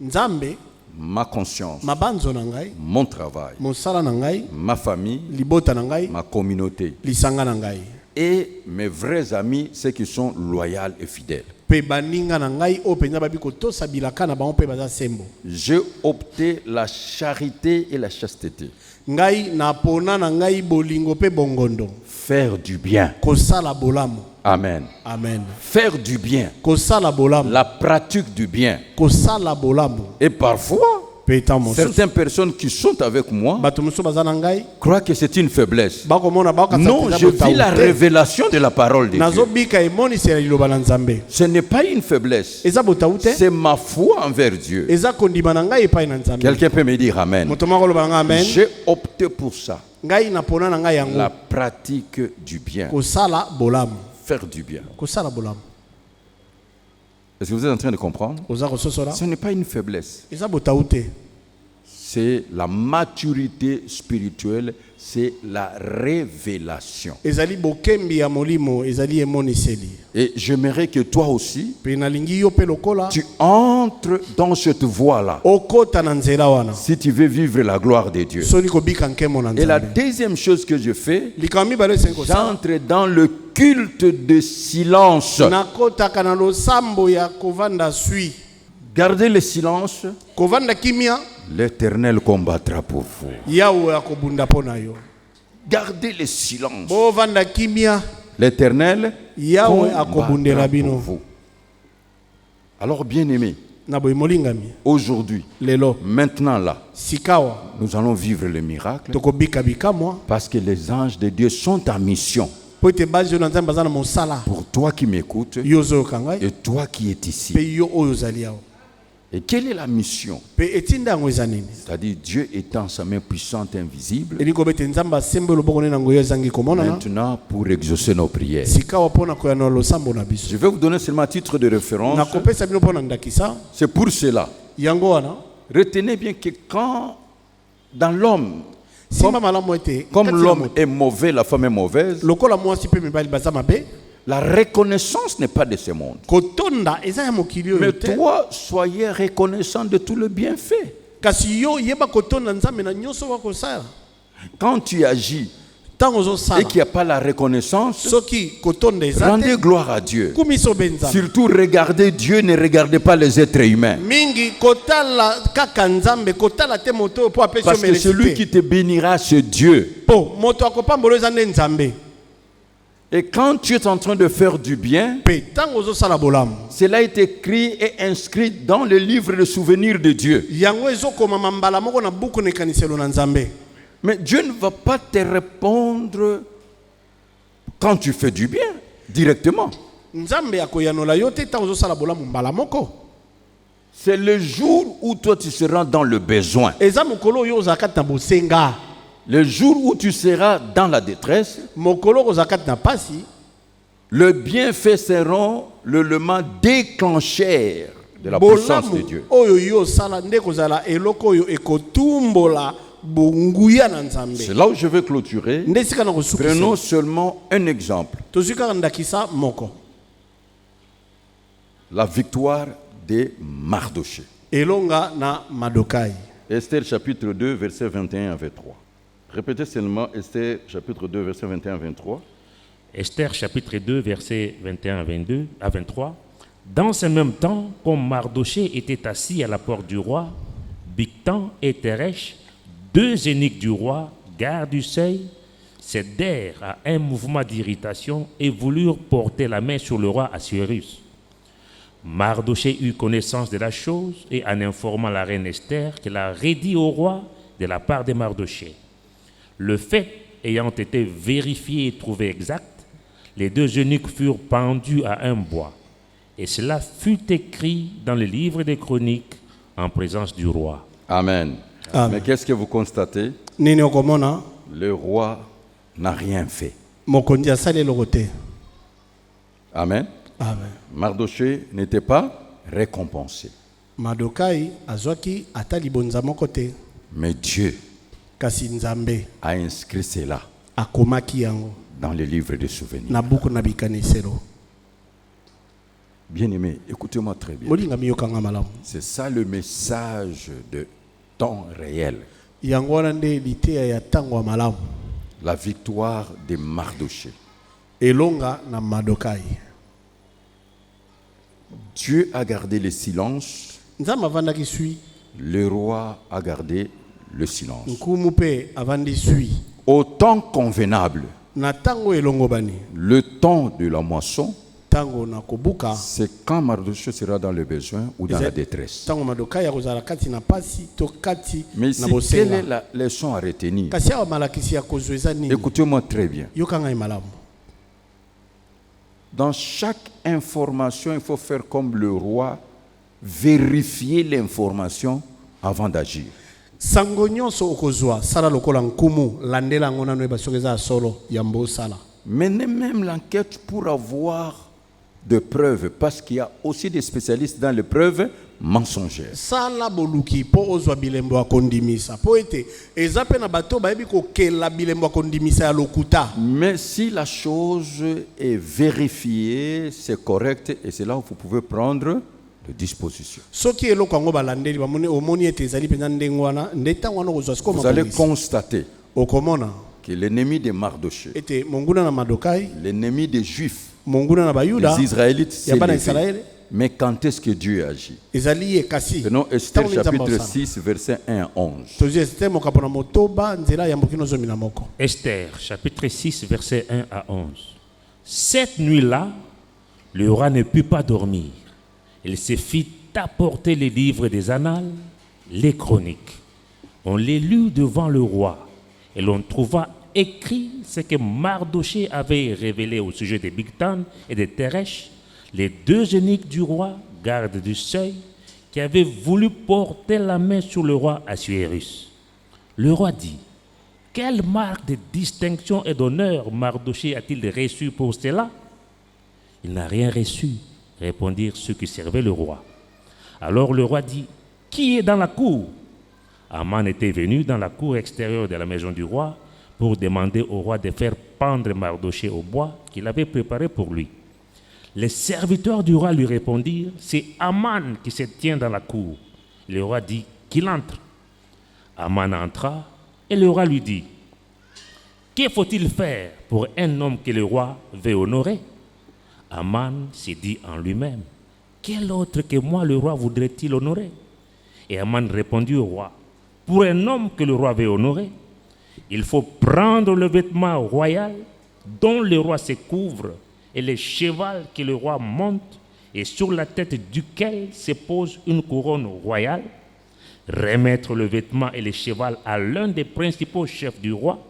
Nzambe ma conscience, mabanzo na ngai, mon travail, mosala na ngai, ma famille, libota na ngai, ma communauté lisanga na ngai. et mes vrais amis, ceux qui sont loyaux et fidèles. Pe baninga na ngai o penza babi kotosa bilaka na bango pe baza sembo. J'ai opté la charité et la chasteté. Ngai na pona na ngai bolingo pe bongondo. Faire du bien. Kosala bolamu. Amen. Amen. Faire du bien. Kosala bolamu. La pratique du bien. Kosala bolamu. Et parfois, Pe tamo. certaines personnes qui sont avec moi Bato muso baza na ngai. croient que c'est une faiblesse. Bako mona bako Non, je vis la révélation de la parole de Nazo Dieu. bika emoni se liloba na Nzambe. Ce n'est pas une faiblesse. Eza botaute. C'est ma foi envers Dieu. Eza kondima na ngai epai na Nzambe. Quelqu'un peut me dire Amen. Moto moko loba nga amen. J'ai opté pour ça. Ngai na pona na ngai yango. La pratique du bien. Kosala bolamu. Faire du bien. Kosala bolamu. Est-ce que vous êtes en train de comprendre? Oza kososola. Ce n'est pas une faiblesse. Eza botaute. C'est la maturité spirituelle, c'est la révélation. Ezali bokembi ya molimo, ezali emoniseli. Et j'aimerais que toi aussi, Pe nalingi yo pe lokola. tu entres dans cette voie-là. Okota na nzela wana. Si tu veux vivre la gloire de Dieu. Soni kobika nkemo na Et la Nzambe. deuxième chose que je fais, Likami bale sengo sa. j'entre dans le culte de silence. Nakotaka na losambo ya kovanda sui. Gardez le silence, Kovanda kimia. l'Éternel combattra pour vous. Yawe akobunda pona yo. Gardez le silence, Bovanda kimia. l'Éternel Yawe combattra akobundela pour bino. vous. Alors bien aimé, Na boy molingami. aujourd'hui, Lelo. maintenant là, Sikawa. nous allons vivre le miracle Tokobika bika moi. parce que les anges de Dieu sont en mission. Po te bazo na Nzambe bazana mosala. Pour toi qui m'écoutes Yozo kangai. et toi qui es Pe ici. yo oyo zali yao. Et quelle est la mission? Pe etinda yango eza nini? C'est-à-dire Dieu étend sa main puissante invisible Elingo bete Nzambe asembe loboko ne nango yo ezangi komona na. maintenant pour exaucer nos prières. Sikawa pona koya na losambo na biso. Je vais vous donner seulement un titre de référence. Nakopesa bino pona ndakisa. C'est pour cela. Yango wana. Retenez bien que quand dans l'homme, Simba malamu ete. comme kati ya l'homme moto. est mauvais, la femme est mauvaise, Lokola mwasi pe mibali baza mabe. la reconnaissance n'est pas de ce monde. Kotonda eza ya mokili oyo Mais te. toi, soyez reconnaissant de tout le bienfait. Kasi yo yeba kotonda Nzambe na nyonso wakosala. Quand tu agis Tango et ozosala. qu'il n'y a pas la reconnaissance, Soki kotonda eza rendez te. gloire à Dieu. Kumiso benza. Surtout, regardez Dieu, ne regardez pas les êtres humains. Mingi kotala kaka Nzambe kotala te moto po apesi Parce que celui qui te bénira, c'est Dieu. Po moto akopambolo eza nde Nzambe. Et quand tu es en train de faire du bien, Pe tango ozosala bolamu. cela est écrit et inscrit dans le livre de souvenirs de Dieu. Yango ezokoma mambala moko na buku na ekaniselo na Nzambe. Mais Dieu ne va pas te répondre quand tu fais du bien, directement. Nzambe akoyanola yo te tango ozosala bolamu mbala moko. C'est le jour où toi tu seras dans le besoin. Eza mokolo oyo ozala kati na bosenga. Le jour où tu seras dans la détresse, Mokolo ozala kati na pasi. Le bienfait seront l'élément déclencheur de la puissance de Dieu. oyo yo sala nde kozala eloko oyo ekotumbola bunguya na Nzambe. C'est là où je veux clôturer. Nde sika na kosukisa. Prenons seulement un exemple. Tozwika ndakisa moko. La victoire de Mardoché. Elonga na Madokai. Esther chapitre 2, versets 21 à 23. Répétez seulement Esther chapitre 2, versets 21 à 23. Esther chapitre 2, versets 21 à 23. Dans ce même temps, comme Mardoché était assis à la porte du roi, Bigtan et Teresh, deux eunuques du roi, gardes du seuil, cédèrent à un mouvement d'irritation et voulurent porter la main sur le roi Assuérus. Mardoché eut connaissance de la chose et en informant la reine Esther qu'elle a redit au roi de la part de Mardoché. Le fait ayant été vérifié et trouvé exact, les deux eunuques furent pendus à un bois. Et cela fut écrit dans le livre des chroniques en présence du roi. Amen. Amen. Mais qu'est-ce que vous constatez? Nini okomona Le roi n'a rien fait. mokonzi asali eloko te. Amen. Amen. Mardoché n'était pas récompensé. Madokai azwaki ata libonza moko te. Mais Dieu Kasi Nzambe a inscrit cela akomaki yango dans le livre des souvenirs. na buku na bikaniselo. Bien-aimé, écoutez-moi très bien. Molinga miyokanga malamu. C'est ça le message de temps réel. Yango wana nde liteya ya tango ya malamu. La victoire de Mardoché. Elonga na Madokai. Dieu a gardé le silence. Nzambe avandaki sui. Le roi a gardé le silence. Nkumu pe avandi sui. Au temps convenable, Na tango elongo bani. le temps de la moisson, Tango na kobuka. c'est quand Mardoché sera dans le besoin ou dans la détresse. Tango Madokai ya kozala kati na pasi to kati Mais na ici, quelle bosenga. est la leçon à retenir? Kasi awa malakisi ya kozwa eza nini? Écoutez-moi très bien. Yokanga malamu. Dans chaque information, il faut faire comme le roi, vérifier l'information avant d'agir. Sango nyonso okozwa sala lokola nkumu landela ngona no eba soki eza solo ya mbosala. Menez même l'enquête pour avoir de preuves, parce qu'il y a aussi des spécialistes dans les preuves mensongères. Sala boluki po ozwa bilembo akondimisa. Po ete eza pe na bato bayebi kokela bilembo akondimisa ya lokuta. Mais si la chose est vérifiée, c'est correct, et c'est là où vous pouvez prendre des dispositions. Soki eloko yango balandeli bamoni omoni ete ezali penza ndenge wana nde ntango wana okozwa sikoyo Vous allez makonisi. constater Okomona que l'ennemi de Mardoché, ete monguna na Madokai, l'ennemi des Juifs, monguna na Bayuda, les Israélites, s'est ya bana levé. Israël Mais quand est-ce que Dieu agit? ezali ye kasi. Prenons Esther Ntango nzambe chapitre osala. 6, versets 1 à 11. Tozi Esther mokapo na motoba nzela ya mbokino zomi na moko. Esther, chapitre 6, versets 1 à 11. Cette nuit-là, le roi ne put pas dormir. Il se fit apporter les livres des annales, les chroniques. On les lut devant le roi et l'on trouva écrit ce que Mardoché avait révélé au sujet de Bigtan et de Teresh, les deux eunuques du roi, gardes du seuil, qui avaient voulu porter la main sur le roi Assuérus. Le roi dit: quelle marque de distinction et d'honneur Mardoché a-t-il reçu pour cela? Il n'a rien reçu, répondirent ceux qui servaient le roi. Alors le roi dit: qui est dans la cour? Aman était venu dans la cour extérieure de la maison du roi pour demander au roi de faire pendre Mardoché au bois qu'il avait préparé pour lui. Les serviteurs du roi lui répondirent: c'est Aman qui se tient dans la cour. Le roi dit qu'il entre. Aman entra et le roi lui dit: que faut-il faire pour un homme que le roi veut honorer? Aman s'est dit en lui-même: quel autre que moi le roi voudrait-il honorer? Et Aman répondit au roi: pour un homme que le roi veut honorer, il faut prendre le vêtement royal dont le roi se couvre et le cheval que le roi monte et sur la tête duquel se pose une couronne royale, remettre le vêtement et le cheval à l'un des principaux chefs du roi,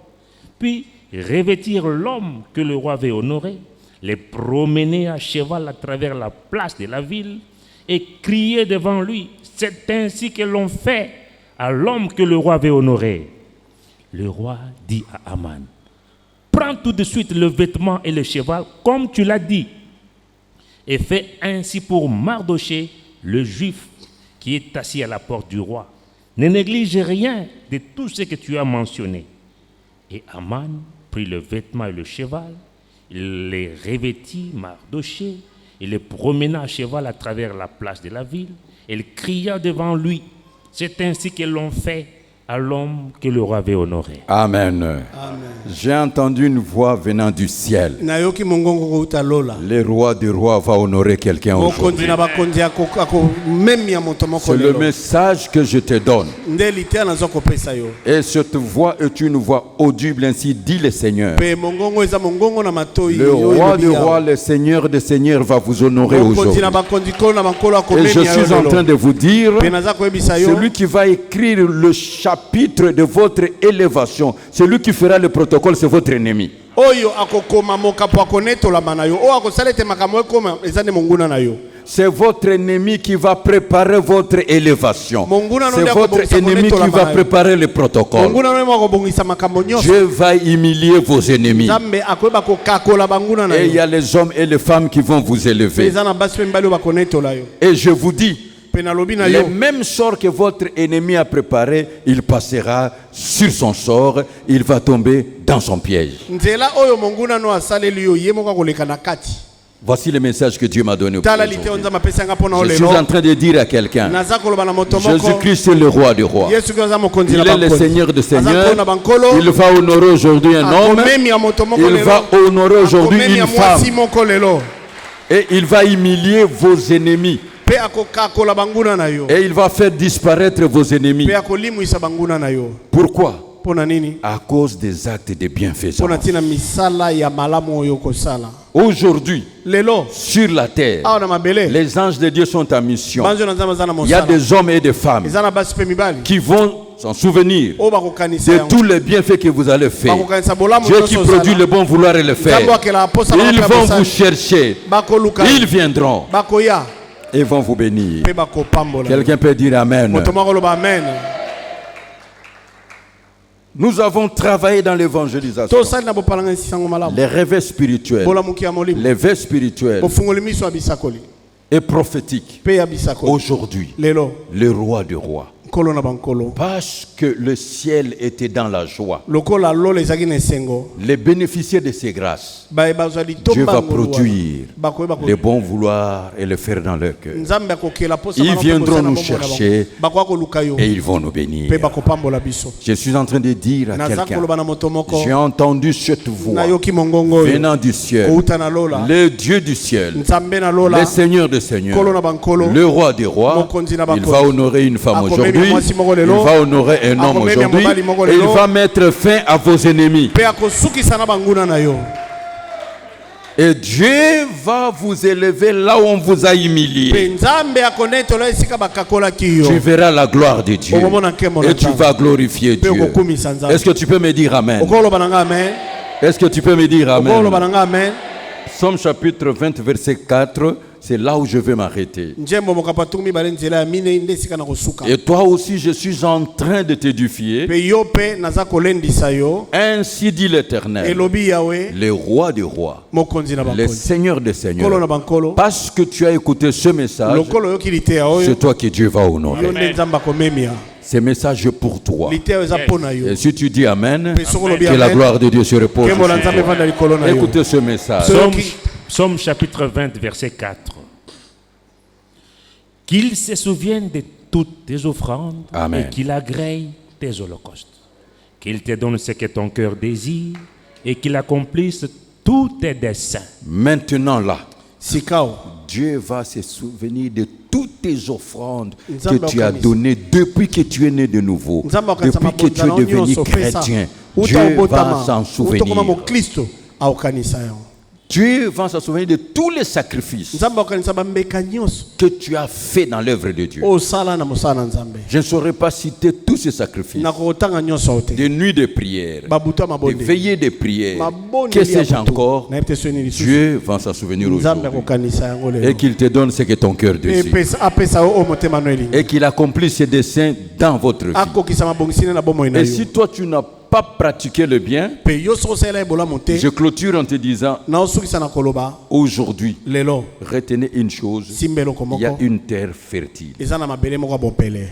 puis revêtir l'homme que le roi veut honorer, les promener à cheval à travers la place de la ville et crier devant lui: c'est ainsi que l'on fait à l'homme que le roi veut honorer. Le roi dit à Aman: prends prends tout de suite le vêtement et le cheval, comme tu l'as dit, et fais ainsi pour Mardochée, le juif qui est assis à la porte du roi. Ne néglige rien de tout ce que tu as mentionné. Et Aman prit le vêtement et le cheval, il les revêtit Mardochée, il les promena à cheval à travers la place de la ville, et il cria devant lui. C'est ainsi qu'ils l'ont fait à l'homme que le roi avait honoré. Amen. J'ai entendu une voix venant du ciel. nayoki mongongo kouta lola Le roi des rois va honorer quelqu'un aujourd'hui. mokonzi na bakonzi akomemia moto moko C'est le lelo message que je te donne. nde liteya naza kopesa yo Et cette voix est une voix audible, ainsi dit le Seigneur. mpe mongongo eza mongongo na matoi Le roi des rois, le Seigneur des seigneurs va vous honorer mokonzi aujourd'hui. na bakonzi kolo na makolo Et je akomemia suis en train yo de vous dire, mpe naza koyebisa yo celui qui va écrire le chapitre de votre élévation, celui qui fera le protocole, c'est votre ennemi. oyo akokoma mokapo akonetolama na yo oyo akosala ete makambo ekoma eza nde monguna na yo C'est votre ennemi qui va préparer votre élévation. C'est votre ennemi qui va préparer le protocole. monguna no akobongisa makambo nyonso Dieu va humilier vos ennemis. nzambe akoyeba kokakola banguna na Et il y yo a les hommes et les femmes qui vont vous mpe élever. eza na basi mpe mibali oyo bakonetola yo Et je vous dis, mpe nalobi na le yo même sort que votre ennemi a préparé, il passera sur son sort, il va tomber dans son piège. nzela oyo monguna no asaleli yo ye moko akoleka na kati Voici le message que Dieu m'a donné. tala lite oyo nzambe apesi yanga mpo na yo Je suis lelo en train de dire à quelqu'un, naza koloba na moto moko Jésus-Christ est le roi des rois. yesu kristo aza mokonzi Il na est le bakonzi Seigneur des aza seigneurs. nkolo na bankolo Il va honorer aujourd'hui un homme. akomemia moto moko Il lelo va honorer aujourd'hui akomemia une femme. mwasi moko lelo Et il va humilier vos ennemis. mpe akokakola banguna na yo Et il va faire disparaître vos ennemis. mpe akolimwisa banguna na yo Pourquoi? mpo na nini À cause des actes de mpo bienfaisance. na ntina misala ya malamu oyo okosala Aujourd'hui, lelo sur la terre, awa na mabele les anges de Dieu sont en mission. banzo na nzambe aza na Il y a mosala des hommes et des femmes eza na basi mpe mibali qui vont s'en souvenir oyo bakokanisa de yango tous les bienfaits que vous allez faire. bakokanisa bolamu Dieu qui nyonso produit le ozala bon vouloir et le faire. nzambe akelaka mposa Ils vont vous bakosala chercher. bakoluka Ils viendront bakoya et vont vous bénir. mpe bakopambola Quelqu'un peut dire Amen. moto moko oloba amen Nous avons travaillé dans l'évangélisation. tosali na bopalanga sango malamu Les réveils spirituels, bolamuki ya molimo les veilles spirituelles bofungoli miso ya bisakoli et prophétiques. mpe ya bisakoli Aujourd'hui, lelo le roi des rois. nkolo na bankolo Parce que le ciel était dans la joie. lokola lola ezalaki na esengo Les bénéficiaires de ces grâces, bazwa Dieu va litombango produire bakoyeba le bon vouloir et le faire dans leur cœur. nzambe akokela mposa Ils bana viendront bakosala nous bomoi na bango. chercher bakoya koluka yo et ils vont nous bénir. mpe bakopambola biso Je suis en train de dire à naza quelqu'un, koloba na moto moko j'ai entendu cette voix nayoki mongongo oyo venant du ciel, kouta na lola le Dieu du ciel, nzambe na lola le Seigneur des seigneurs, nkolo na bankolo le roi des rois. Mokonzi na Il bakonzi. va honorer une femme Akomemia aujourd'hui, mwasi moko lelo. il va honorer un homme Akomemia aujourd'hui, mobali moko et il lelo. va mettre fin à vos ennemis. mpe akosukisa na banguna na yo Et Dieu va vous élever là où on vous a humilié. mpe nzambe akonetola esika bakakolaki yo Tu verras la gloire de Dieu Okomona nkembo na et tu Nzambe. vas glorifier mpe Dieu. okokumisa nzambe Est-ce que tu peux me dire Amen? okoloba na nga amen Est-ce que tu peux me dire okoloba Amen? na nga amen Somme chapitre 20, verset 4, c'est là où je vais m'arrêter. njembo mokapo atuku mibale nzela ya minei nde esika na kosuka Et toi aussi, je suis en train de t'édifier. mpe yo mpe naza kolendisa yo Ainsi dit l'Éternel, elobi yawe le roi des rois, mokonzi na le bakonzi Seigneur des nkolo seigneurs. na bankolo Parce que tu as écouté ce message, lokolo oyoki liteya oyo c'est toi que Dieu va yo honorer. nde nzambe akomemia Ce message est pour toi. liteya oyo eza mpo na yo Et si tu dis Amen, mpe soki olobi que la amen gloire de Dieu se repose nkembo na sur nzambe toi. evanda likolo na yo Écoutez ce message. Psaume chapitre 20, verset 4. Qu'il se souvienne de toutes tes offrandes Amen. et qu'il agrée tes holocaustes. Qu'il te donne ce que ton cœur désire et qu'il accomplisse tous tes desseins. Maintenant là, sikao Dieu va se souvenir de toutes tes offrandes Nzambe que tu as akanisa. données depuis que tu es né de nouveau, nzambe akanisa depuis que tu es mabonzano devenu nyonso opesa chrétien. uta Dieu va obotama s'en uta okoma souvenir. moklisto aokanisa yo Dieu va se souvenir de tous les sacrifices nzambe aokanisa bambeka nyonso que tu as fait dans l'œuvre de Dieu. osala na mosala na nzambe Je ne saurais pas citer tous ces sacrifices. nakotanga nyonso awo te Des nuits de prière, babutu ya des mabonde veillées de prière. mabondeli Que ya sais-je butu. encore? nayebi te soni lisusu Dieu va s'en souvenir nzambe aujourd'hui. akokanisa yango Et lelo qu'il te donne ce que ton cœur désire. apesa yo oyo motema no elingi Et qu'il accomplisse ses desseins dans votre vie. akokisa mabongisine na bomoi na Et yo si toi tu n'as pas pratiquer le bien, pe yo so sala ebola monte je clôture en te disant, na osukisa na koloba aujourd'hui, lelo retenez une chose, simbelo il y a komoko une terre fertile. eza na mabele moko ya bopele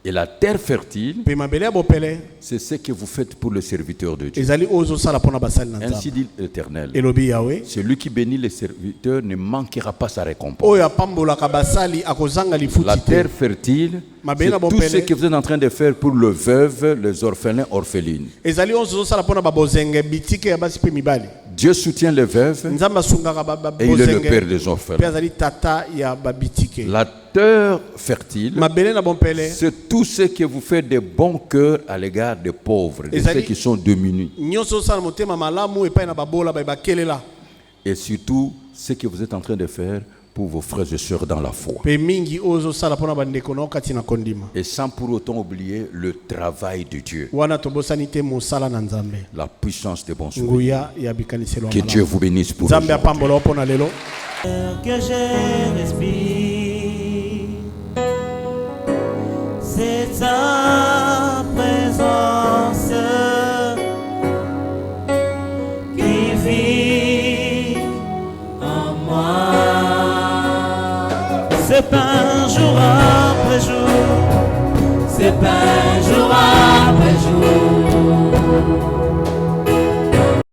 Et la terre fertile, pe mabele ya bopele c'est ce que vous faites pour le serviteur de Dieu. ezali oyo ozosala mpona basali na Ainsi nzambe dit l'Éternel. elobi yawe Celui qui bénit les serviteurs ne manquera pas sa récompense. oyo apambolaka basali akozanga La lifuti terre te fertile, Mabena c'est tout Bompele. ce que vous êtes en train de faire pour le veuve, les orphelins, orphelines. ezali oyo ozosala mpona babozenge bitike ya basi mpe mibali Dieu soutient les veuves nzambe asungaka et il est le babozenge père des mpe orphelins. azali tata ya babitike La terre fertile, mabele na bompele c'est tout ce que vous faites de bon cœur à l'égard des pauvres, de Ezali- ceux qui sont démunis. nyonso osala motema malamu epai na babola baye bakelela Et surtout, ce que vous êtes en train de faire pour vos frères et sœurs dans la foi. mpe mingi oyo ozosala mpona bandeko na yo kati na kondima Et sans pour autant oublier le travail de Dieu, wana tobosani te mosala na nzambe la puissance des bons souvenirs. nguya ya bikaniselo ya Que Dieu malamu vous bénisse pour nzambe aujourd'hui. apambola yo mpona lelo Que je respire, c'est ta présence qui vit en moi. C'est pas un jour